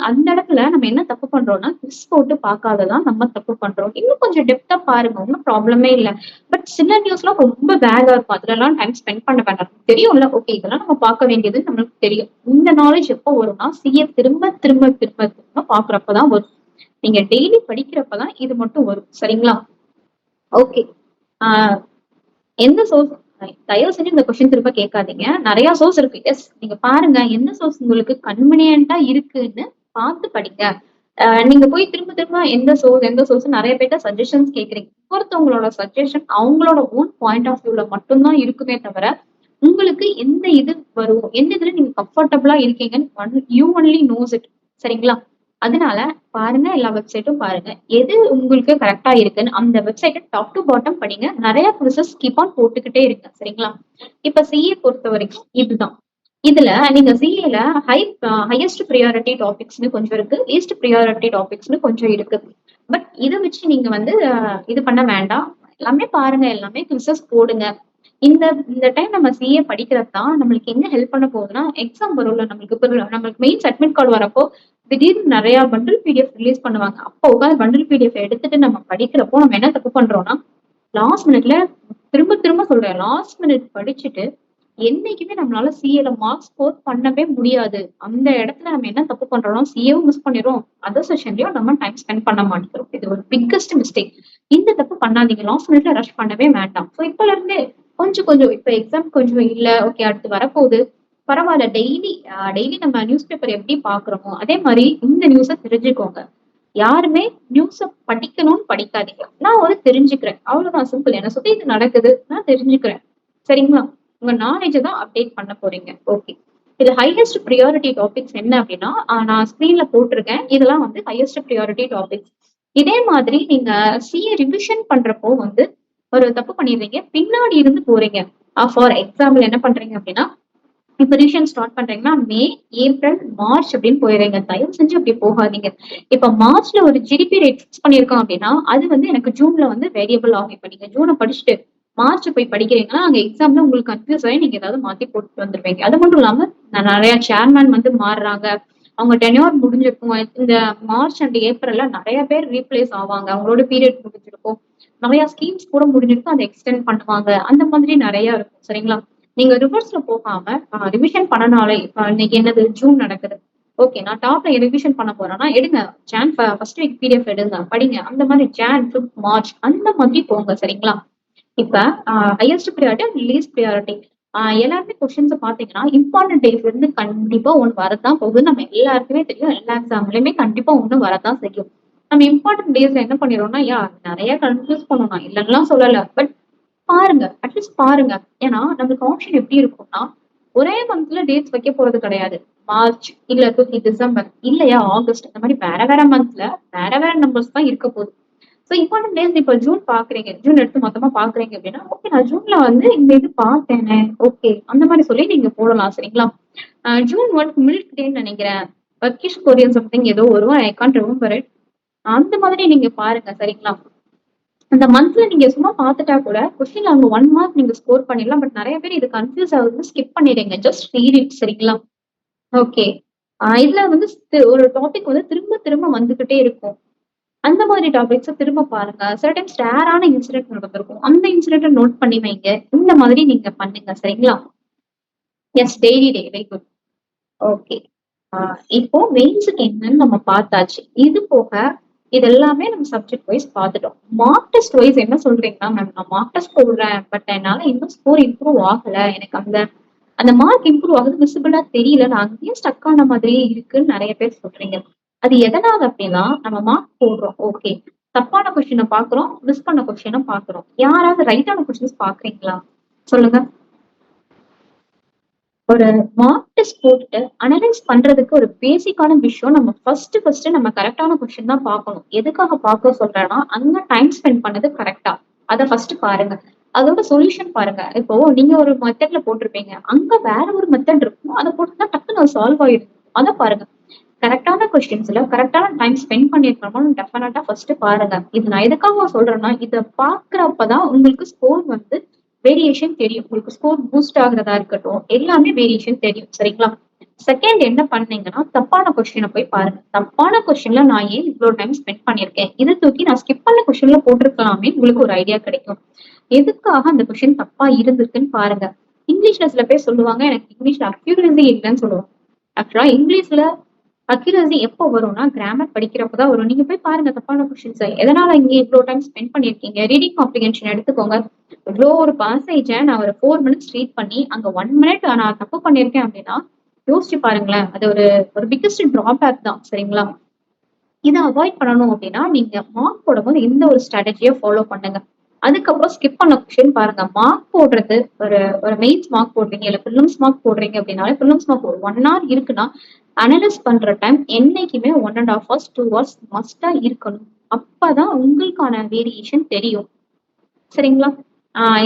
அந்த இடத்துல நம்ம என்ன தப்பு பண்றோம்னா, குவிஸ் போட்டு பார்க்காததான் நம்ம தப்பு பண்றோம். இன்னும் கொஞ்சம் டெப்தா பாருங்க, ஒன்னும் ப்ராப்ளமே இல்லை. பட் சில நியூஸ்லாம் ரொம்ப வேகா இருக்கும், அதுல எல்லாம் டைம் ஸ்பெண்ட் பண்ண வேண்டாம். தெரியும்ல, ஓகே, இதெல்லாம் நம்ம பார்க்க வேண்டியது நம்மளுக்கு தெரியும். இந்த நாலேஜ் எப்போ வரும்னா, சிஏ திரும்ப திரும்ப திரும்ப திரும்ப பாக்குறப்பதான் வரும். நீங்க டெய்லி படிக்கிறப்பதான் இது மட்டும் வரும். சரிங்களா, ஓகே. எந்த சோர்ஸ், தயவு செஞ்சு இந்த கொஸ்டின் திரும்ப கேட்காதீங்க. நிறைய சோர்ஸ் இருக்கு. எஸ், நீங்க பாருங்க எந்த சோர்ஸ் உங்களுக்கு கன்வீனியன்ட்டா இருக்குன்னு பார்த்து படிங்க. நீங்க போய் திரும்ப திரும்ப எந்த சோர்ஸ் நிறைய பேர்ட்ட சஜஷன்ஸ் கேக்குறீங்க. ஒருத்தவங்களோட சஜஷன் அவங்களோட ஓன் பாயிண்ட் ஆஃப் வியூல மட்டும்தான் இருக்குமே தவிர, உங்களுக்கு எந்த இது வரும், எந்த இதுல நீங்க கம்ஃபர்டபுளா இருக்கீங்கன்னு யூ ஒன்லி நோஸ் இட். சரிங்களா, அதனால பாருங்க, எல்லா வெப்சைட்டும் பாருங்க, எது உங்களுக்கு கரெக்டா இருக்குன்னு அந்த வெப்சைட்டை டாப் டு பாட்டம் படிங்க. நிறைய குவிசஸ் கீப் ஆன் போட்டுக்கிட்டே இருக்கு. சரிங்களா, இப்ப சிஏ பொறுத்த வரைக்கும் இதுதான். இதுல நீங்க சிஏல ஹையஸ்ட் ப்ரியாரிட்டி டாபிக்ஸ்னு கொஞ்சம் இருக்கு, லீஸ்ட் ப்ரியாரிட்டி டாபிக்ஸ்னு கொஞ்சம் இருக்கு. பட் இதை வச்சு நீங்க வந்து இது பண்ண வேண்டாம். எல்லாமே பாருங்க, எல்லாமே குவிசஸ் போடுங்க. இந்த டைம் நம்ம சிஏ படிக்கிறது தான் நம்மளுக்கு என்ன ஹெல்ப் பண்ண போகுதுன்னா, எக்ஸாம் வரும்ல, நம்மளுக்கு மெயின் அட்மிட் கார்டு வரப்போ திடீர்னு நிறைய பண்டில் பிடிஎஃப் ரிலீஸ் பண்ணுவாங்க. அப்போ உட்காந்து பண்டில் பிடிஎஃப் எடுத்துட்டு நம்ம படிக்கிறப்போ நம்ம என்ன தப்பு பண்றோம்னா, லாஸ்ட் மினிட்ல, திரும்ப திரும்ப சொல்றேன், லாஸ்ட் மினிட் படிச்சுட்டு என்னைக்குமே நம்மளால சிஏல மார்க்ஸ் ஸ்கோர் பண்ணவே முடியாது. அந்த இடத்துல நம்ம என்ன தப்பு பண்றோம்னா, சிஏவும் மிஸ் பண்ணிடுறோம், அதர் செஷன்லயும் நம்ம டைம் ஸ்பெண்ட் பண்ண மாட்டேங்கிறோம். இது ஒரு பிக்கஸ்ட் மிஸ்டேக். இந்த தப்பு பண்ணாதீங்க. லாஸ்ட் மினிட்ல ரஷ் பண்ணவே வேண்டாம். ஸோ இப்பல இருந்தே கொஞ்சம் கொஞ்சம், இப்ப எக்ஸாம் கொஞ்சம் இல்ல, ஓகே, அடுத்து வரப்போகுது, பரவாயில்ல. டெய்லி நம்ம நியூஸ் பேப்பர் எப்படி பாக்குறோமோ அதே மாதிரி இந்த நியூஸ தெரிஞ்சுக்கோங்க. யாருமே நியூஸ படிக்கணும்னு படிக்காதீங்க. நான் ஒரு தெரிஞ்சுக்கிறேன், அவ்வளவுதான், சிம்பிள். என்ன சுத்தி இது நடக்குது, நான் தெரிஞ்சுக்கிறேன். சரிங்களா, உங்க நாலேஜ் தான் அப்டேட் பண்ண போறீங்க. ஓகே, இது ஹையஸ்ட் ப்ரியாரிட்டி டாபிக்ஸ் என்ன அப்படின்னா, நான் ஸ்கிரீன்ல போட்டிருக்கேன். இதெல்லாம் வந்து ஹையஸ்ட் ப்ரியாரிட்டி டாபிக்ஸ். இதே மாதிரி நீங்க சிஏ ரிவிஷன் பண்றப்போ வந்து ஒரு தப்பு பண்ணிடுறீங்க, பின்னாடி இருந்து போறீங்க. ஃபார் எக்ஸாம்பிள் என்ன பண்றீங்க அப்படின்னா, இப்ப ரிவிஷன் ஸ்டார்ட் பண்றீங்கன்னா மே, ஏப்ரல், மார்ச் அப்படின்னு போயிடுறீங்க. தயவு செஞ்சு அப்படி போகாதீங்க. இப்ப மார்ச்ல ஒரு ஜிடிபி ரேட் ஃபிக்ஸ் பண்ணியிருக்கோம் அப்படின்னா அது வந்து எனக்கு ஜூன்ல வந்து வேரியபிள் ஆகும். இப்ப நீங்க ஜூனை படிச்சுட்டு மார்ச் போய் படிக்கிறீங்கன்னா அங்க எக்ஸாம்ல உங்களுக்கு கன்ஃபியூஸ் ஆகி நீங்க ஏதாவது மாத்தி போட்டு வந்துருவீங்க. அது மட்டும் இல்லாம நிறைய சேர்மேன் வந்து மாறுறாங்க, அவங்க டென்யூர் முடிஞ்சிருக்கும். இந்த மார்ச் அண்ட் ஏப்ரல்ல நிறைய பேர் ரீப்ளேஸ் ஆவாங்க, அவங்களோட பீரியட் முடிஞ்சிருக்கும். நிறைய ஸ்கீம்ஸ் கூட முடிஞ்சிருக்கும், அதை எக்ஸ்டெண்ட் பண்ணுவாங்க. அந்த மாதிரி நிறைய இருக்கும். சரிங்களா? நீங்க ரிவர்ஸ்ல போகாம ரிவிஷன் பண்ணனாலே இன்னைக்கு என்னது ஜூன் நடக்குது, ஓகே நான் டாப்ல ரிவிஷன் பண்ண போறேன்னா எடுங்க, ஜான் ஃபர்ஸ்ட் வீக் பிடிஎஃப் எடுங்க படிங்க. அந்த மாதிரி ஜான், பிப், மார்ச் அந்த மாதிரி போங்க. சரிங்களா? இப்ப ஹையஸ்ட் ப்ரியாரிட்டி, லீஸ்ட் ப்ரியாரிட்டி, எல்லாருமே கொஸ்டின்ஸ் பாத்தீங்கன்னா இம்பார்ட்டன்ட் டேஸ்ல இருந்து கண்டிப்பா ஒண்ணு வரதான் போகுது. நம்ம எல்லாருக்குமே தெரியும், எல்லா எக்ஸாம்லயுமே கண்டிப்பா ஒண்ணு வரதான் செய்யும். நம்ம இம்பார்ட்டன்ட் டேஸ்ல என்ன பண்ணிடுறோம்னா, நிறைய கன்ஃபியூஸ் பண்ணணும், நான் இல்லைன்னா சொல்லல, பட் பாருங்க, அட்லீஸ்ட் பாருங்க. ஏன்னா நம்மளுக்கு ஆப்ஷன் எப்படி இருக்கும்னா, ஒரே மந்த்ல டேட்ஸ் வைக்க போறது கிடையாது. மார்ச் இல்ல டிசம்பர் இல்லையா ஆகஸ்ட், இந்த மாதிரி வேற வேற மந்த்ல வேற வேற நம்பர்ஸ் தான் இருக்க போகுது. ஸோ இம்பார்ட்டன்ட் டேஸ் இப்ப ஜூன் பாக்குறீங்க, ஜூன் எடுத்து மொத்தமா பாக்குறீங்க அப்படின்னா, ஓகே நான் ஜூன்ல வந்து இந்த இது பார்த்தேனே, ஓகே அந்த மாதிரி சொல்லி நீங்க போடலாம். சரிங்களா? ஜூன் 1 மில்க் டேன்னு நினைக்கிறேன், பர்கிஷ் கொரியன் சம்திங் ஏதோ வரும், ஐ கான்ட் ரிமெம்பர் இட். அந்த மாதிரி நீங்க பாருங்க. சரிங்களா? அந்த மந்த்ல நீங்க சும்மா பாத்துட்டா கூட கொஸ்டின்ல அவங்க 1 மார்க் நீங்க ஸ்கோர் பண்ணிடலாம். பட் நிறைய பேர் இது கன்ஃபியூஸ் ஆகுது, ஸ்கிப் பண்ணிடுங்க. Just read it. சரிங்களா? ஓகே. இதுல வந்து ஒரு டாபிக் வந்து திரும்ப திரும்ப வந்துகிட்டே இருக்கும். அந்த மாதிரி டாபிக்ஸ திரும்ப பாருங்க. சில டைம்ஸ் ரேரான இன்சிடென்ட் நடந்திருக்கும், அந்த இன்சிடென்ட்டை நோட் பண்ணி வைங்க. இந்த மாதிரி நீங்க பண்ணுங்க. சரிங்களா? Yes, daily day, very good. Okay. இப்போ மெயின்ஸுக்கு என்னன்னு நம்ம பார்த்தாச்சு. இது போக இது எல்லாமே நம்ம சப்ஜெக்ட் வைஸ் பார்த்துட்டோம். மார்க் டெஸ்ட் வைஸ் என்ன சொல்றீங்கன்னா, மேம் நான் மார்க் டெஸ்ட் போடுறேன், பட் என்னால இன்னும் ஸ்கோர் இம்ப்ரூவ் ஆகல, எனக்கு அந்த அந்த மார்க் இம்ப்ரூவ் ஆகுது விசிபிளா தெரியல, நான் அங்கேயும் ஸ்டக் ஆன மாதிரியே இருக்குன்னு நிறைய பேர் சொல்றீங்க. அது எதனால அப்படின்னா, நம்ம மார்க் போடுறோம், ஓகே, தப்பான கொஸ்டினை பாக்குறோம், மிஸ் பண்ண கொஸ்டினை பாக்குறோம். யாராவது ரைட்டான கொஸ்டின்ஸ் பாக்குறீங்களா? சொல்லுங்க. ஒரு மார்க் டெஸ்ட் போட்டுட்டு அனலைஸ் பண்றதுக்கு ஒரு பேசிக்கான விஷயம், நம்ம ஃபர்ஸ்ட் நம்ம கரெக்டான கொஸ்டின் தான் பார்க்கணும். எதுக்காக பார்க்க சொல்றேன்னா, அங்க டைம் ஸ்பெண்ட் பண்ணது கரெக்டா, அதை ஃபர்ஸ்ட் பாருங்க. அதோட சொல்யூஷன் பாருங்க. இப்போ நீங்க ஒரு மெத்தட்ல போட்டிருப்பீங்க, அங்க வேற ஒரு மெத்தட் இருக்கும், அதை போட்டுதான் டக்குன்னு சால்வ் ஆயிருக்கும். அதை பாருங்க. கரெக்டான கொஸ்டின்ஸ்ல கரெக்டான டைம் ஸ்பெண்ட் பண்ணிருக்கணும், டெஃபினட்டா ஃபர்ஸ்ட் பாருங்க. இது நான் எதுக்காக சொல்றேன்னா, இதை பாக்குறப்பதான் உங்களுக்கு ஸ்கோர் வந்து வேரியேஷன் தெரியும். உங்களுக்கு ஸ்கோர் பூஸ்ட் ஆகுறதா இருக்கட்டும், எல்லாமே வேரியேஷன் தெரியும். சரிங்களா? செகண்ட் என்ன பண்ணீங்கன்னா, தப்பான கொஸ்டினை போய் பாருங்க. தப்பான கொஸ்டின்ல நான் ஏன் இவ்வளவு டைம் ஸ்பெண்ட் பண்ணிருக்கேன், இதை தூக்கி நான் ஸ்கிப் பண்ண கொஸ்டின்ல போட்டிருக்கலாமே, உங்களுக்கு ஒரு ஐடியா கிடைக்கும். எதுக்காக அந்த கொஸ்டின் தப்பா இருந்திருக்குன்னு பாருங்க. இங்கிலீஷ்ல சில பேர் சொல்லுவாங்க, எனக்கு இங்கிலீஷ்ல அக்யூரசி இல்லைன்னு சொல்லுவாங்க. ஆக்சுவலா இங்கிலீஷ்ல அக்யூரசி எப்போ வரும்னா, கிராமர் படிக்கிறப்பதான் வரும். நீங்க போய் பாருங்க தப்பான கொஸ்டின்ஸ், எதனால இங்க இவ்வளவு டைம் ஸ்பெண்ட் பண்ணிருக்கீங்க. ரீடிங் காம்ப்ரிஹென்ஷன் எடுத்துக்கோங்க. இவ்வளோ ஒரு பாசேஜை நான் ஒரு 4 மினிட்ஸ் ரீட் பண்ணி அங்க 1 மினிட் நான் தப்பு பண்ணிருக்கேன் அப்படின்னா, யோசிச்சு பாருங்களேன். அது ஒரு ஒரு பிக்கஸ்ட் டிராபேக் தான். சரிங்களா? இதை அவாய்ட் பண்ணணும் அப்படின்னா, நீங்க மார்க் போடும்போது இந்த ஒரு ஸ்ட்ராட்டஜியை ஃபாலோ பண்ணுங்க. அதுக்கப்புறம் ஸ்கிப் பண்ண கொஸ்டின் பாருங்க. மார்க் போடுறது ஒரு ஒரு மெயின்ஸ் மார்க் போடுறீங்க, இல்ல பிலிம்ஸ் மார்க் போடுறீங்க அப்படின்னாலே, பிலிம்ஸ் மார்க் ஒரு 1 hour இருக்குன்னா, அனலைஸ் பண்ற டைம் என்னைக்குமே 1.5 hours 2 hours மஸ்டா இருக்கணும். அப்பதான் உங்களுக்கான வேரியேஷன் தெரியும். சரிங்களா?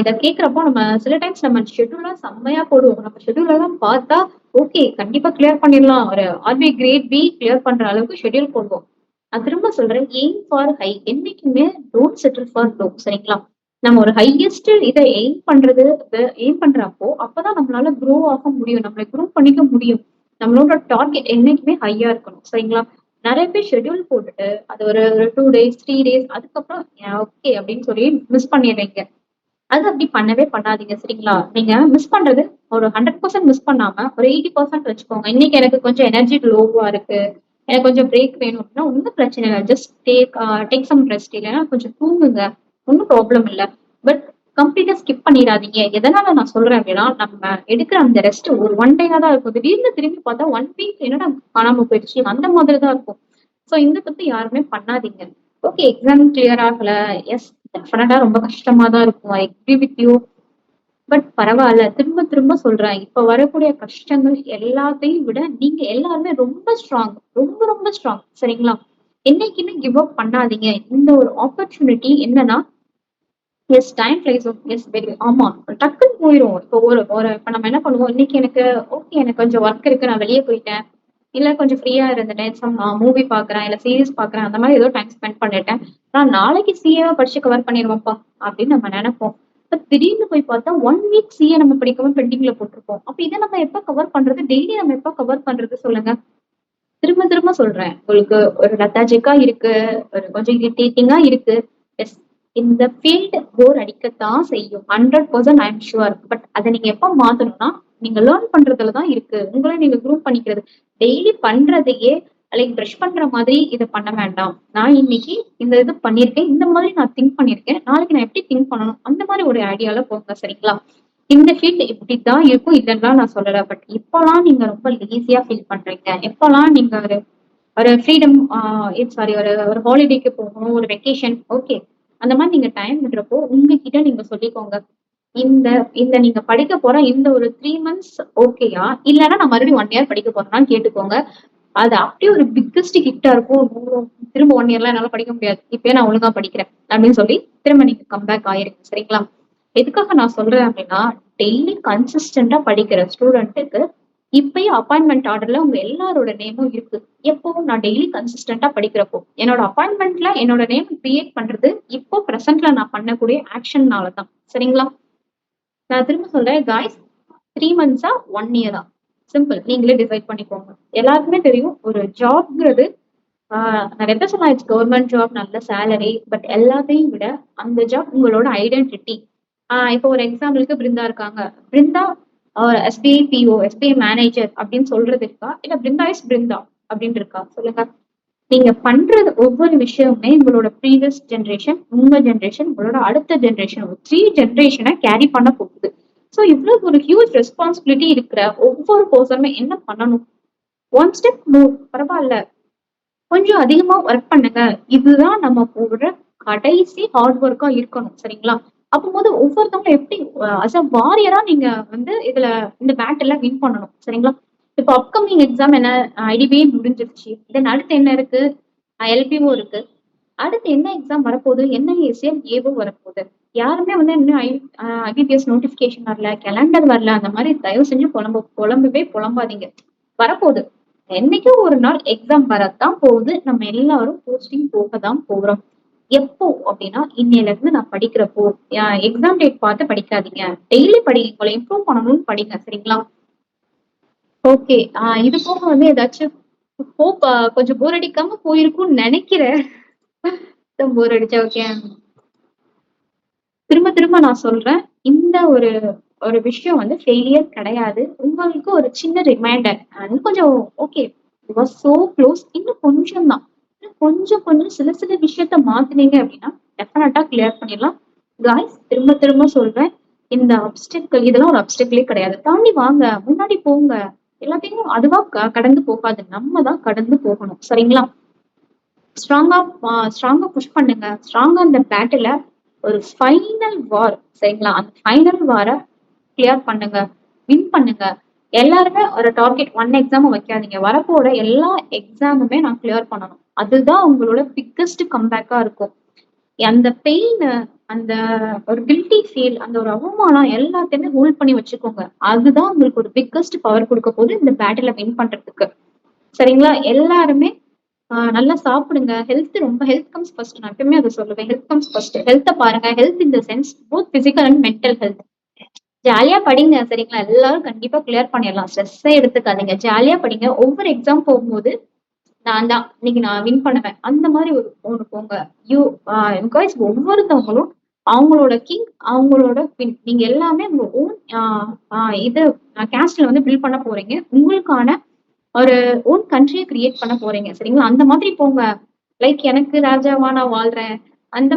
இத கேட்கிறப்போ நம்ம சில டைம்ஸ் நம்ம ஷெட்யூலா செம்மையா போடுவோம். நம்ம ஷெட்யூல் எல்லாம் பார்த்தா ஓகே கண்டிப்பா கிளியர் பண்ணிடலாம், ஒரு ஆர்பி கிரேட் பி கிளியர் பண்ற அளவுக்கு ஷெட்யூல் போடுவோம். நான் திரும்ப சொல்றேன், எய்ம் ஃபார் ஹை, என்னைக்குமே டோன்ட் செட்டில் ஃபார் லோ. சரிங்களா? நம்ம ஒரு ஹையஸ்ட் இதை எய்ம் பண்றப்போ அப்பதான் நம்மளால க்ரோ ஆக முடியும், நம்மளை க்ரோ பண்ணிக்க முடியும். நம்மளோட டார்கெட் என்னைக்குமே ஹையா இருக்கணும். சரிங்களா? நிறைய பேர் ஷெட்யூல் போட்டுட்டு அது ஒரு 2 days 3 days அதுக்கப்புறம் ஓகே அப்படின்னு சொல்லி மிஸ் பண்ணிடுறீங்க. அது அப்படி பண்ணவே பண்ணாதீங்க. சரிங்களா? நீங்க மிஸ் பண்றது ஒரு 100% மிஸ் பண்ணாம ஒரு 80% வச்சுக்கோங்க. இன்னைக்கு எனக்கு கொஞ்சம் எனர்ஜி லோவா இருக்கு, எனக்கு கொஞ்சம் பிரேக் வேணும் அப்படின்னா ஒன்னும் பிரச்சனை இல்லை. ஜஸ்ட் டேக் சம் ரெஸ்ட், இல்லைன்னா கொஞ்சம் தூங்குங்க, ஒன்னும் ப்ராப்ளம் இல்லை. பட் கம்ப்ளீட்டா ஸ்கிப் பண்ணிடாதீங்க. எதனால நான் சொல்றேன் அப்படின்னா, நம்ம எடுக்கிற அந்த ரெஸ்ட் ஒரு 1 day தான் இருக்கும். திடீர்னு திரும்பி பார்த்தா 1 week என்னடா காணாம போயிடுச்சு, அந்த மாதிரி தான் இருக்கும். சோ இந்த தப்பு யாருமே பண்ணாதீங்க. ஓகே, எக்ஸாம் கிளியர் ஆகல, எஸ் டெஃபினட்டா ரொம்ப கஷ்டமா தான் இருக்கும், I agree with you. But பரவாயில்ல, திரும்ப திரும்ப சொல்றேன், இப்ப வரக்கூடிய கஷ்டங்கள் எல்லாத்தையும் விட நீங்க எல்லாருமே ரொம்ப ஸ்ட்ராங், ரொம்ப ரொம்ப ஸ்ட்ராங். சரிங்களா? என்னைக்குமே கிவ் அப் பண்ணாதீங்க. இந்த ஒரு ஆப்பர்ச்சுனிட்டி என்னன்னா, yes time flies. Yes very ஆமா. டக்குன்னு போயிரும். இப்போ ஒரு ஒரு இப்ப நம்ம என்ன பண்ணுவோம், இன்னைக்கு எனக்கு ஓகே எனக்கு கொஞ்சம் ஒர்க் இருக்கு. நான் வெளிய போயிட்டேன். இல்ல கொஞ்சம் ஃப்ரீயா இருந்துட்டேன். சம் மூவி பார்க்குறேன், இல்ல சீரிஸ் பார்க்குறேன். அந்த மாரி ஏதோ டைம் ஸ்பெண்ட் பண்ணிட்டேன். நான் நாளைக்கு சிஏவா படிச்சு கவர் பண்ணிருவேன்ப்பா அப்படின்னு நம்ம நெனைப்போம். திடீர்னு போய் பார்த்தா 1 வீக் சிஏ நம்ம படிக்காம பெண்டிங்ல போட்டுருப்போம். அப்ப இத நம்ம எப்ப கவர் பண்றது? டெய்லி நம்ம எப்ப கவர் பண்றது சொல்லுங்க? திரும்ப திரும்ப சொல்றேன். உங்களுக்கு ஒரு லெத்தாஜிக்கா இருக்கு, ஒரு கொஞ்சம் இரிட்டேட்டிங்கா இருக்கு. எஸ் இந்த ஃபீல்ட் போர் அடிக்கத்தான் செய்யும். 100% ஐ அம் ஷூர். பட் அத நீங்க எப்ப மாத்தணும்னா, நீங்க லேர்ன் பண்றதுல தான் இருக்கு. உங்கள நீங்க குரூவ் பண்ணிக்கிறது. டெய்லி பண்றதையே லைக் பிரஷ் பண்ற மாதிரி இத பண்ண வேண்டாம். நான் இன்னைக்கு இந்த இது பண்ணியிருக்கேன். இந்த மாதிரி நான் திங்க் பண்ணியிருக்கேன். நாளைக்கு நான் எப்படி திங்க் பண்ணணும்? அந்த மாதிரி ஒரு ஐடியால போங்க சரிங்களா? இந்த ஃபீல்ட் இப்படித்தான் இருக்கும். இல்லன்னுலாம் நான் சொல்லல. பட் இப்பலாம் நீங்க ரொம்ப லேசியா ஃபீல் பண்றீங்க. எப்பலாம் நீங்க ஒரு ஒரு ஃப்ரீடம் சாரி ஒரு ஒரு ஹாலிடேக்கு போகணும், ஒரு வெக்கேஷன் ஓகே. அந்த மாதிரி நீங்க டைம் விடுறப்போ உங்ககிட்ட நீங்க சொல்லிக்கோங்க. இந்த இந்த நீங்க படிக்க போற இந்த ஒரு 3 மந்த்ஸ் ஓகேயா? இல்லன்னா நான் மறுபடியும் 1 இயர் படிக்க போறேனான்னு கேட்டுக்கோங்க. அது அப்படியே ஒரு பிக்கஸ்ட் ஹிட்டா இருக்கும். ஓ, திரும்ப 1 இயர்லாம் என்னால படிக்க முடியாது. இப்பயே நான் ஒழுங்கா படிக்கிறேன் அப்படின்னு சொல்லி திரும்ப நீங்க கம்பேக் ஆயிருங்க சரிங்களா? எதுக்காக நான் சொல்றேன் அப்படின்னா, டெய்லி கன்சிஸ்டன்டா படிக்கிற ஸ்டூடெண்ட்டுக்கு இப்பயே அப்பாயின்மெண்ட் ஆர்டர்ல உங்க எல்லாரோட நேமும் இருக்கு. எப்போ நான் டெய்லி கன்சிஸ்டன்டா படிக்கிறப்போ என்னோட அப்பாயின்மெண்ட்ல என்னோட நேம் கிரியேட் பண்றது இப்போ பிரசன்ட்ல நான் பண்ணக்கூடிய ஆக்ஷன்னால தான் சரிங்களா? நான் திரும்ப சொல்றேன் காய்ஸ், 3 மந்த்ஸா 1 இயரா சிம்பிள். நீங்களே டிசைட் பண்ணிக்கோங்க. எல்லாருக்குமே தெரியும் ஒரு ஜாப்ங்கிறது நிறைய பேர் சொல்லலாம் இட்ஸ் கவர்மெண்ட் ஜாப், நல்ல சேலரி. பட் எல்லாத்தையும் விட அந்த ஜாப் உங்களோட ஐடென்டிட்டி. இப்போ ஒரு எக்ஸாம்பிளுக்கு பிருந்தா இருக்காங்க. Brinda SBI PO, SBI manager அப்படின்னு சொல்றது இருக்கா? இல்ல பிருந்தா இஸ் பிருந்தா அப்படின்னு இருக்கா? சொல்லுங்க. நீங்க பண்றது ஒவ்வொரு விஷயமுமே உங்களோட ப்ரீவியஸ் ஜென்ரேஷன், உங்க ஜென்ரேஷன், உங்களோட அடுத்த ஜென்ரேஷன் 3 ஜென்ரேஷனை கேரி பண்ண போகுது. ஸோ இவ்வளவு ஒரு ஹியூஜ் ரெஸ்பான்சிபிலிட்டி இருக்கிற ஒவ்வொரு பர்சனுமே என்ன பண்ணணும்? 1 ஸ்டெப் மூவ். பரவாயில்ல, கொஞ்சம் அதிகமா ஒர்க் பண்ணுங்க. இதுதான் நம்ம போடுற கடைசி ஹார்ட் ஒர்க்கா இருக்கணும் சரிங்களா? அப்போது ஒவ்வொருத்தவங்களும் எப்படி அஸ் அ வாரியரா நீங்க வந்து இதுல இந்த பேட்டில் வின் பண்ணணும் சரிங்களா? இப்போ அப்கமிங் எக்ஸாம் என்ன, ஐடிபிஐ முடிஞ்சிருச்சு. தென் அடுத்து என்ன இருக்கு? எல்பிஓ இருக்கு. அடுத்து என்ன எக்ஸாம் வரப்போகுது? என்ஐஏசிஎல் ஏவோ வரப்போகுது. யாருமே வந்து இன்னும் ஐபிபிஎஸ் நோட்டிபிகேஷன் வரல, கேலண்டர் வரல, அந்த மாதிரி தயவு செஞ்சு புலம்பவே புலம்பாதீங்க. வரப்போகுது. என்னைக்கோ ஒரு நாள் எக்ஸாம் வரத்தான் போகுது. நம்ம எல்லாரும் போஸ்டிங் போக தான் போறோம். எப்போ அப்படின்னா, இன்னையில இருந்து நான் படிக்கிறப்போ எக்ஸாம் டேட் பார்த்து படிக்காதீங்க. டெய்லி படிங்க. உங்களை இம்ப்ரூவ் பண்ணணும்னு படிங்க சரிங்களா? ஓகே. இது போக வந்து ஏதாச்சும் ஹோப் கொஞ்சம் போர் அடிக்காம போயிருக்கும்னு நினைக்கிறேன். போர் அடிச்சா ஓகே. திரும்ப திரும்ப நான் சொல்றேன். இந்த ஒரு ஒரு விஷயம் வந்து ஃபெயிலியர் கிடையாது. உங்களுக்கு ஒரு சின்ன ரிமைண்டர். கொஞ்சம் okay you are so close. இன்னும் கொஞ்சம் தான். இன்னும் கொஞ்சம் கொஞ்சம் சில சில விஷயத்த மாத்துனீங்க அப்படின்னா டெஃபினட்டா கிளியர் பண்ணிடலாம். காய்ஸ் திரும்ப திரும்ப சொல்றேன். இந்த அப்டிக்கல் இதெல்லாம் ஒரு அப்டிக்கலே கிடையாது. தாண்டி வாங்க, முன்னாடி போங்க. எல்லாத்தையும் அதுவா கடந்து போகாது. நம்ம தான் கடந்து போகணும் சரிங்களா? ஸ்ட்ராங்கா ஸ்ட்ராங்கா புஷ் பண்ணுங்க. ஸ்ட்ராங்கா அந்த பேட்டில ஒரு ஃபைனல் வார் சரிங்களா? அந்த ஃபைனல் வார கிளியர் பண்ணுங்க. வின் பண்ணுங்க. எல்லாருமே ஒரு டார்கெட் 1 எக்ஸாம் வைக்காதீங்க. வரப்போற எல்லா எக்ஸாமுமே நான் கிளியர் பண்ணணும். அதுதான் உங்களோட பிக்கஸ்ட் கம்பேக்கா இருக்கும். அந்த பெயின், அந்த ஒரு கில்ட்டி ஃபீல், அந்த ஒரு அவமானம் எல்லாத்தையுமே ஹோல்ட் பண்ணி வச்சுக்கோங்க. அதுதான் உங்களுக்கு ஒரு பிக்கஸ்ட் பவர் கொடுக்க போகுது இந்த பேட்டில வின் பண்றதுக்கு. சரிங்களா? எல்லாருமே நல்லா சாப்பிடுங்க. Health comes first. நான் எப்பவுமே அதை சொல்லுவேன். Health comes first. ஹெல்த்த பாருங்க. Health in the sense both physical and mental health. ஜாலியா படிங்க சரிங்களா? எல்லாரும் கண்டிப்பா கிளியர் பண்ணிடலாம். ஸ்ட்ரெஸ்ஸே எடுத்துக்காதீங்க. ஜாலியா படிங்க. ஒவ்வொரு எக்ஸாம் போகும்போது நான் தான் இன்னைக்கு நான் வின் பண்ணுவேன். அந்த மாதிரி ஒரு ஒண்ணு போங்க. யூ பிகாஸ் ஒவ்வொருத்தவங்களும் அவங்களோட கிங், அவங்களோட குயின். நீங்க எல்லாமே உங்க ஓன் இது கேஸ்ட்ல வந்து பில்ட் பண்ண போறீங்க. உங்களுக்கான ஒரு ஓன் கண்ட்ரியை கிரியேட் பண்ண போறீங்க சரிங்களா? அந்த மாதிரி போங்க. லைக் எனக்கு ராஜாவா நான் வாழ்றேன். அந்த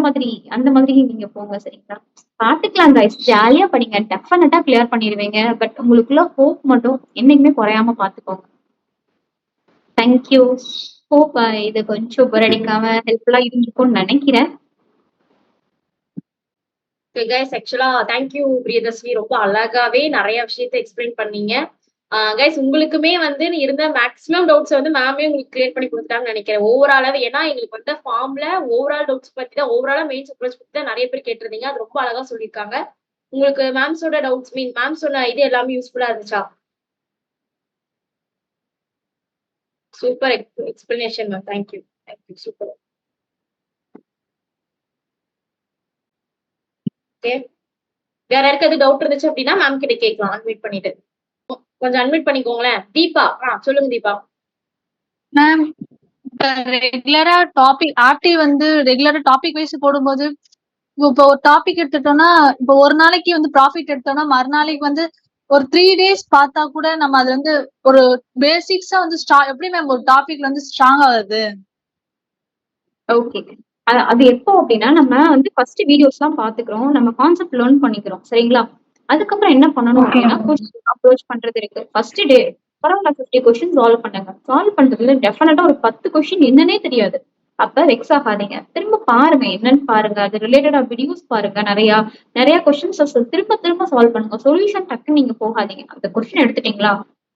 மாதிரி நீங்க போங்க சரிங்களா? பாத்துக்கலாம் கைஸ். ஜாலியா படிங்க. டெஃபினட்டா கிளியர் பண்ணிடுவீங்க. பட் உங்களுக்குள்ள ஹோப் மட்டும் என்னைக்குமே குறையாம பாத்துக்கோங்க. தேங்க்யூ. ஹோப் இது கொஞ்சம் போர் அடிக்காம ஹெல்ப்ஃபுல்லா இருந்திருக்கும்னு நினைக்கிறேன். கைஸ் ஆக்சுவலா தேங்க்யூ பிரியதர்ஷினி. ரொம்ப அழகாவே நிறைய விஷயத்த எக்ஸ்பிளைன் பண்ணீங்க. கைஸ் உங்களுக்குமே வந்து இருந்த மேக்ஸிமம் டவுட்ஸ் வந்து மேமே உங்களுக்கு கிளியர் பண்ணி கொடுத்துட்டாங்கன்னு நினைக்கிறேன். ஓவராலாவே ஏன்னா எங்களுக்கு வந்து ஃபார்ம்ல ஓவரால் டவுட்ஸ் பத்தி தான் ஓவராலா மெயின்ஸ் அப்ரோச் பத்தி தான் நிறைய பேர் கேட்டிருந்தீங்க. அது ரொம்ப அழகா சொல்லியிருக்காங்க. உங்களுக்கு மேம்ஸோட டவுட்ஸ் மேம் சொன்ன இது எல்லாமே யூஸ்ஃபுல்லா இருந்துச்சா? Super explanation ma'am. Thank you super. Okay, வேற யாருக்காவது டவுட் இருந்துச்சு அப்படின்னா மேம் கிட்ட கேட்கலாம். அன்மியூட் பண்ணிட்டு கொஞ்சம் அன்மியூட் பண்ணிக்கோங்களேன். தீபா சொல்லுங்க தீபா. மேம் ரெகுலரா டாபிக் ஆர்டி வந்து ரெகுலரா டாபிக் வைஸ் போடும்போது இப்போ ஒரு டாபிக் எடுத்துட்டோம்னா இப்போ ஒரு நாளைக்கு வந்து ப்ராஃபிட் எடுத்தோம்னா மறுநாளைக்கு வந்து ஒரு 3 days பார்த்தா கூட நம்ம அது வந்து ஒரு பேசிக்ஸா வந்து எப்படி மேம் ஒரு டாபிக்ல வந்து ஸ்ட்ராங் ஆகுது? ஓகே, அது எப்போ அப்படின்னா நம்ம வந்து ஃபர்ஸ்ட் வீடியோஸ் எல்லாம் பாத்துக்கிறோம், நம்ம கான்செப்ட் லேர்ன் பண்ணிக்கிறோம் சரிங்களா. அதுக்கப்புறம் என்ன பண்ணணும் அப்படின்னா கொஸ்டின் அப்ரோச் பண்றது இருக்கு. ஃபர்ஸ்ட் டே பரவாயில்ல 50 கொஸ்டின் சால்வ் பண்ணுங்க. சால்வ் பண்றதுல டெஃபினட்டா ஒரு 10 கொஸ்டின் என்னன்னே தெரியாது. அப்ப வெக்ஸ் ஆகாதீங்க, திரும்ப பாருங்க என்னன்னு பாருங்க, அது ரிலேட்டடா வீடியோஸ் பாருங்க, நிறைய கொஸ்டின்ஸ் திரும்ப திரும்ப சால்வ் பண்ணுங்க. சொல்யூஷன் டக்குன்னு நீங்க போகாதீங்க. அந்த கொஸ்டின் எடுத்துட்டீங்களா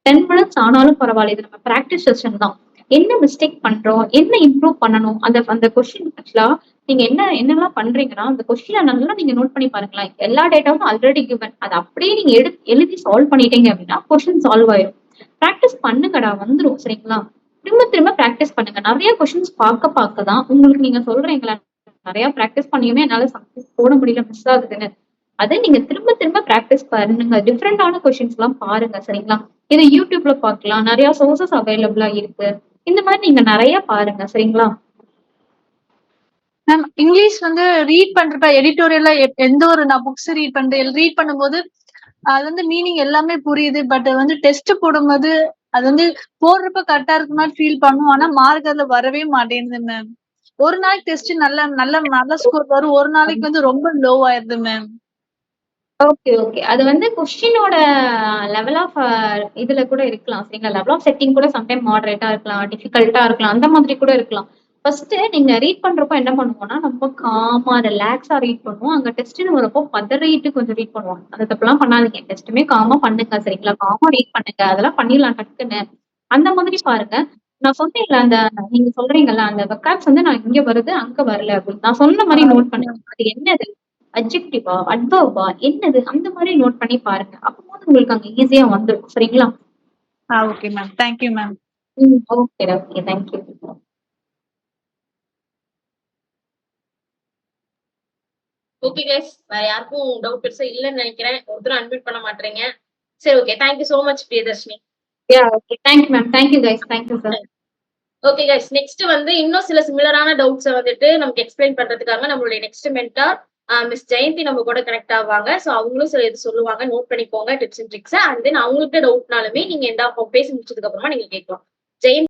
10 minutes ஆனாலும் பரவாயில்ல, இது நம்ம பிராக்டிஸ் செஷன் தான். என்ன மிஸ்டேக் பண்றோம், என்ன இம்ப்ரூவ் பண்ணணும், அந்த கொஸ்டின் ஆக்சுவலா நீங்க என்னெல்லாம் பண்றீங்கன்னா அந்த கொஸ்டினை நல்லா நீங்க நோட் பண்ணி பாருங்களேன். எல்லா டேட்டாவும் ஆல்ரெடி கிவன், அதை அப்படியே நீங்க எழுதி சால்வ் பண்ணிட்டீங்க அப்படின்னா கொஸ்டின் சால்வ் ஆயிடும். ப்ராக்டிஸ் பண்ணுங்கடா, வந்துடும் சரிங்களா. திரும்ப திரும்ப ப்ராக்டிஸ் பண்ணுங்க. நிறைய கொஸ்டின்ஸ் பார்க்க தான் உங்களுக்கு நீங்க சொல்றீங்களா நிறைய ப்ராக்டிஸ் பண்ணியுமே என்னால சம்டைம்ஸ் போட முடியல, மிஸ் ஆகுதுன்னு. அதை நீங்க திரும்ப திரும்ப ப்ராக்டிஸ் பண்ணுங்க. டிஃப்ரெண்டான கொஸ்டின்ஸ் எல்லாம் பாருங்க சரிங்களா. இதை யூடியூப்ல பார்க்கலாம், நிறைய சோர்சஸ் அவைலபிளா இருக்கு. இந்த மாதிரி நீங்க நிறைய பாருங்க சரிங்களா. மேம் இங்கிலீஷ் வந்து ரீட் பண்றப்ப எடிட்டோரியல்ல எந்த ஒரு நான் புக்ஸ் ரீட் பண்ணும்போது அது வந்து மீனிங் எல்லாமே புரியுது. பட் வந்து டெஸ்ட் போடும்போது அது வந்து போடுறப்ப கரெக்டா இருக்கு மாதிரி ஃபீல் பண்ணும். ஆனா மார்க் அதுல வரவே மாட்டேங்குது மேம். ஒரு நாளைக்கு டெஸ்ட் நல்ல நல்ல நல்ல ஸ்கோர் வரும், ஒரு நாளைக்கு வந்து ரொம்ப லோ ஆயிருது மேம். ஓகே ஓகே, அது வந்து கொஸ்டினோட லெவல் ஆஃப் இதுல கூட இருக்கலாம் சரிங்களா. லெவல் ஆஃப் செட்டிங் கூட சம்டைம் மாடரேட்டா இருக்கலாம், டிஃபிகல்ட்டா இருக்கலாம், அந்த மாதிரி கூட இருக்கலாம். ஃபர்ஸ்ட் நீங்க ரீட் பண்றப்போ என்ன பண்ணுவோம்னா ரொம்ப காமா ரிலாக்ஸா ரீட் பண்ணுவோம். அங்க டெஸ்ட்னு வரப்போ பதறிட்டு கொஞ்சம் ரீட் பண்ணுவோம். அந்த தப்புலாம் பண்ணாதீங்க. டெஸ்ட்டுமே காமா பண்ணுங்க சரிங்களா. காமா ரீட் பண்ணுங்க, அதெல்லாம் பண்ணிடலாம் டக்குன்னு. அந்த மாதிரி பாருங்க. நான் சொன்னேன்ல அந்த நீங்க சொல்றீங்கல்ல அந்த வெக்காப்ஸ் வந்து நான் இங்க வருது அங்க வரல அப்படின்னு நான் சொன்ன மாதிரி நோட் பண்ணுங்க. அது என்னது, அட்ஜெக்டிவா அட்வர்பா என்னது, அந்த மாதிரி நோட் பண்ணி பாருங்க. அப்போது உங்களுக்கு அங்க ஈஸியா வந்துடும் சரிங்களா. Okay ma'am, thank you ma'am. Okay okay, thank you. Okay guys, வேற யாருக்கும் டவுட் பெருசா இல்லைன்னு நினைக்கிறேன். ஒருத்தரும் அன்மியூட் பண்ண மாட்டீங்க. சரி okay, thank you so much Priyadarshini. Okay, thank you ma'am. Thank you guys, thank you sir. Okay guys, next வந்து இன்னும் சில சிமிலரான டவுட்ஸை வந்துட்டு நமக்கு எக்ஸ்பிளைன் பண்றதுக்காக நம்மளுடைய நெக்ஸ்ட் மென்டார் மிஸ் ஜெயந்தி நம்ம கூட கனெக்ட் ஆவாங்க. ஸோ அவங்களும் சில இது சொல்லுவாங்க, நோட் பண்ணிக்கோங்க tips and tricks. And then அவங்கள்ட்ட டவுட்னாலுமே நீங்க பேசி முடிச்சதுக்கு அப்புறமா நீங்க கேட்கலாம். ஜெயந்தி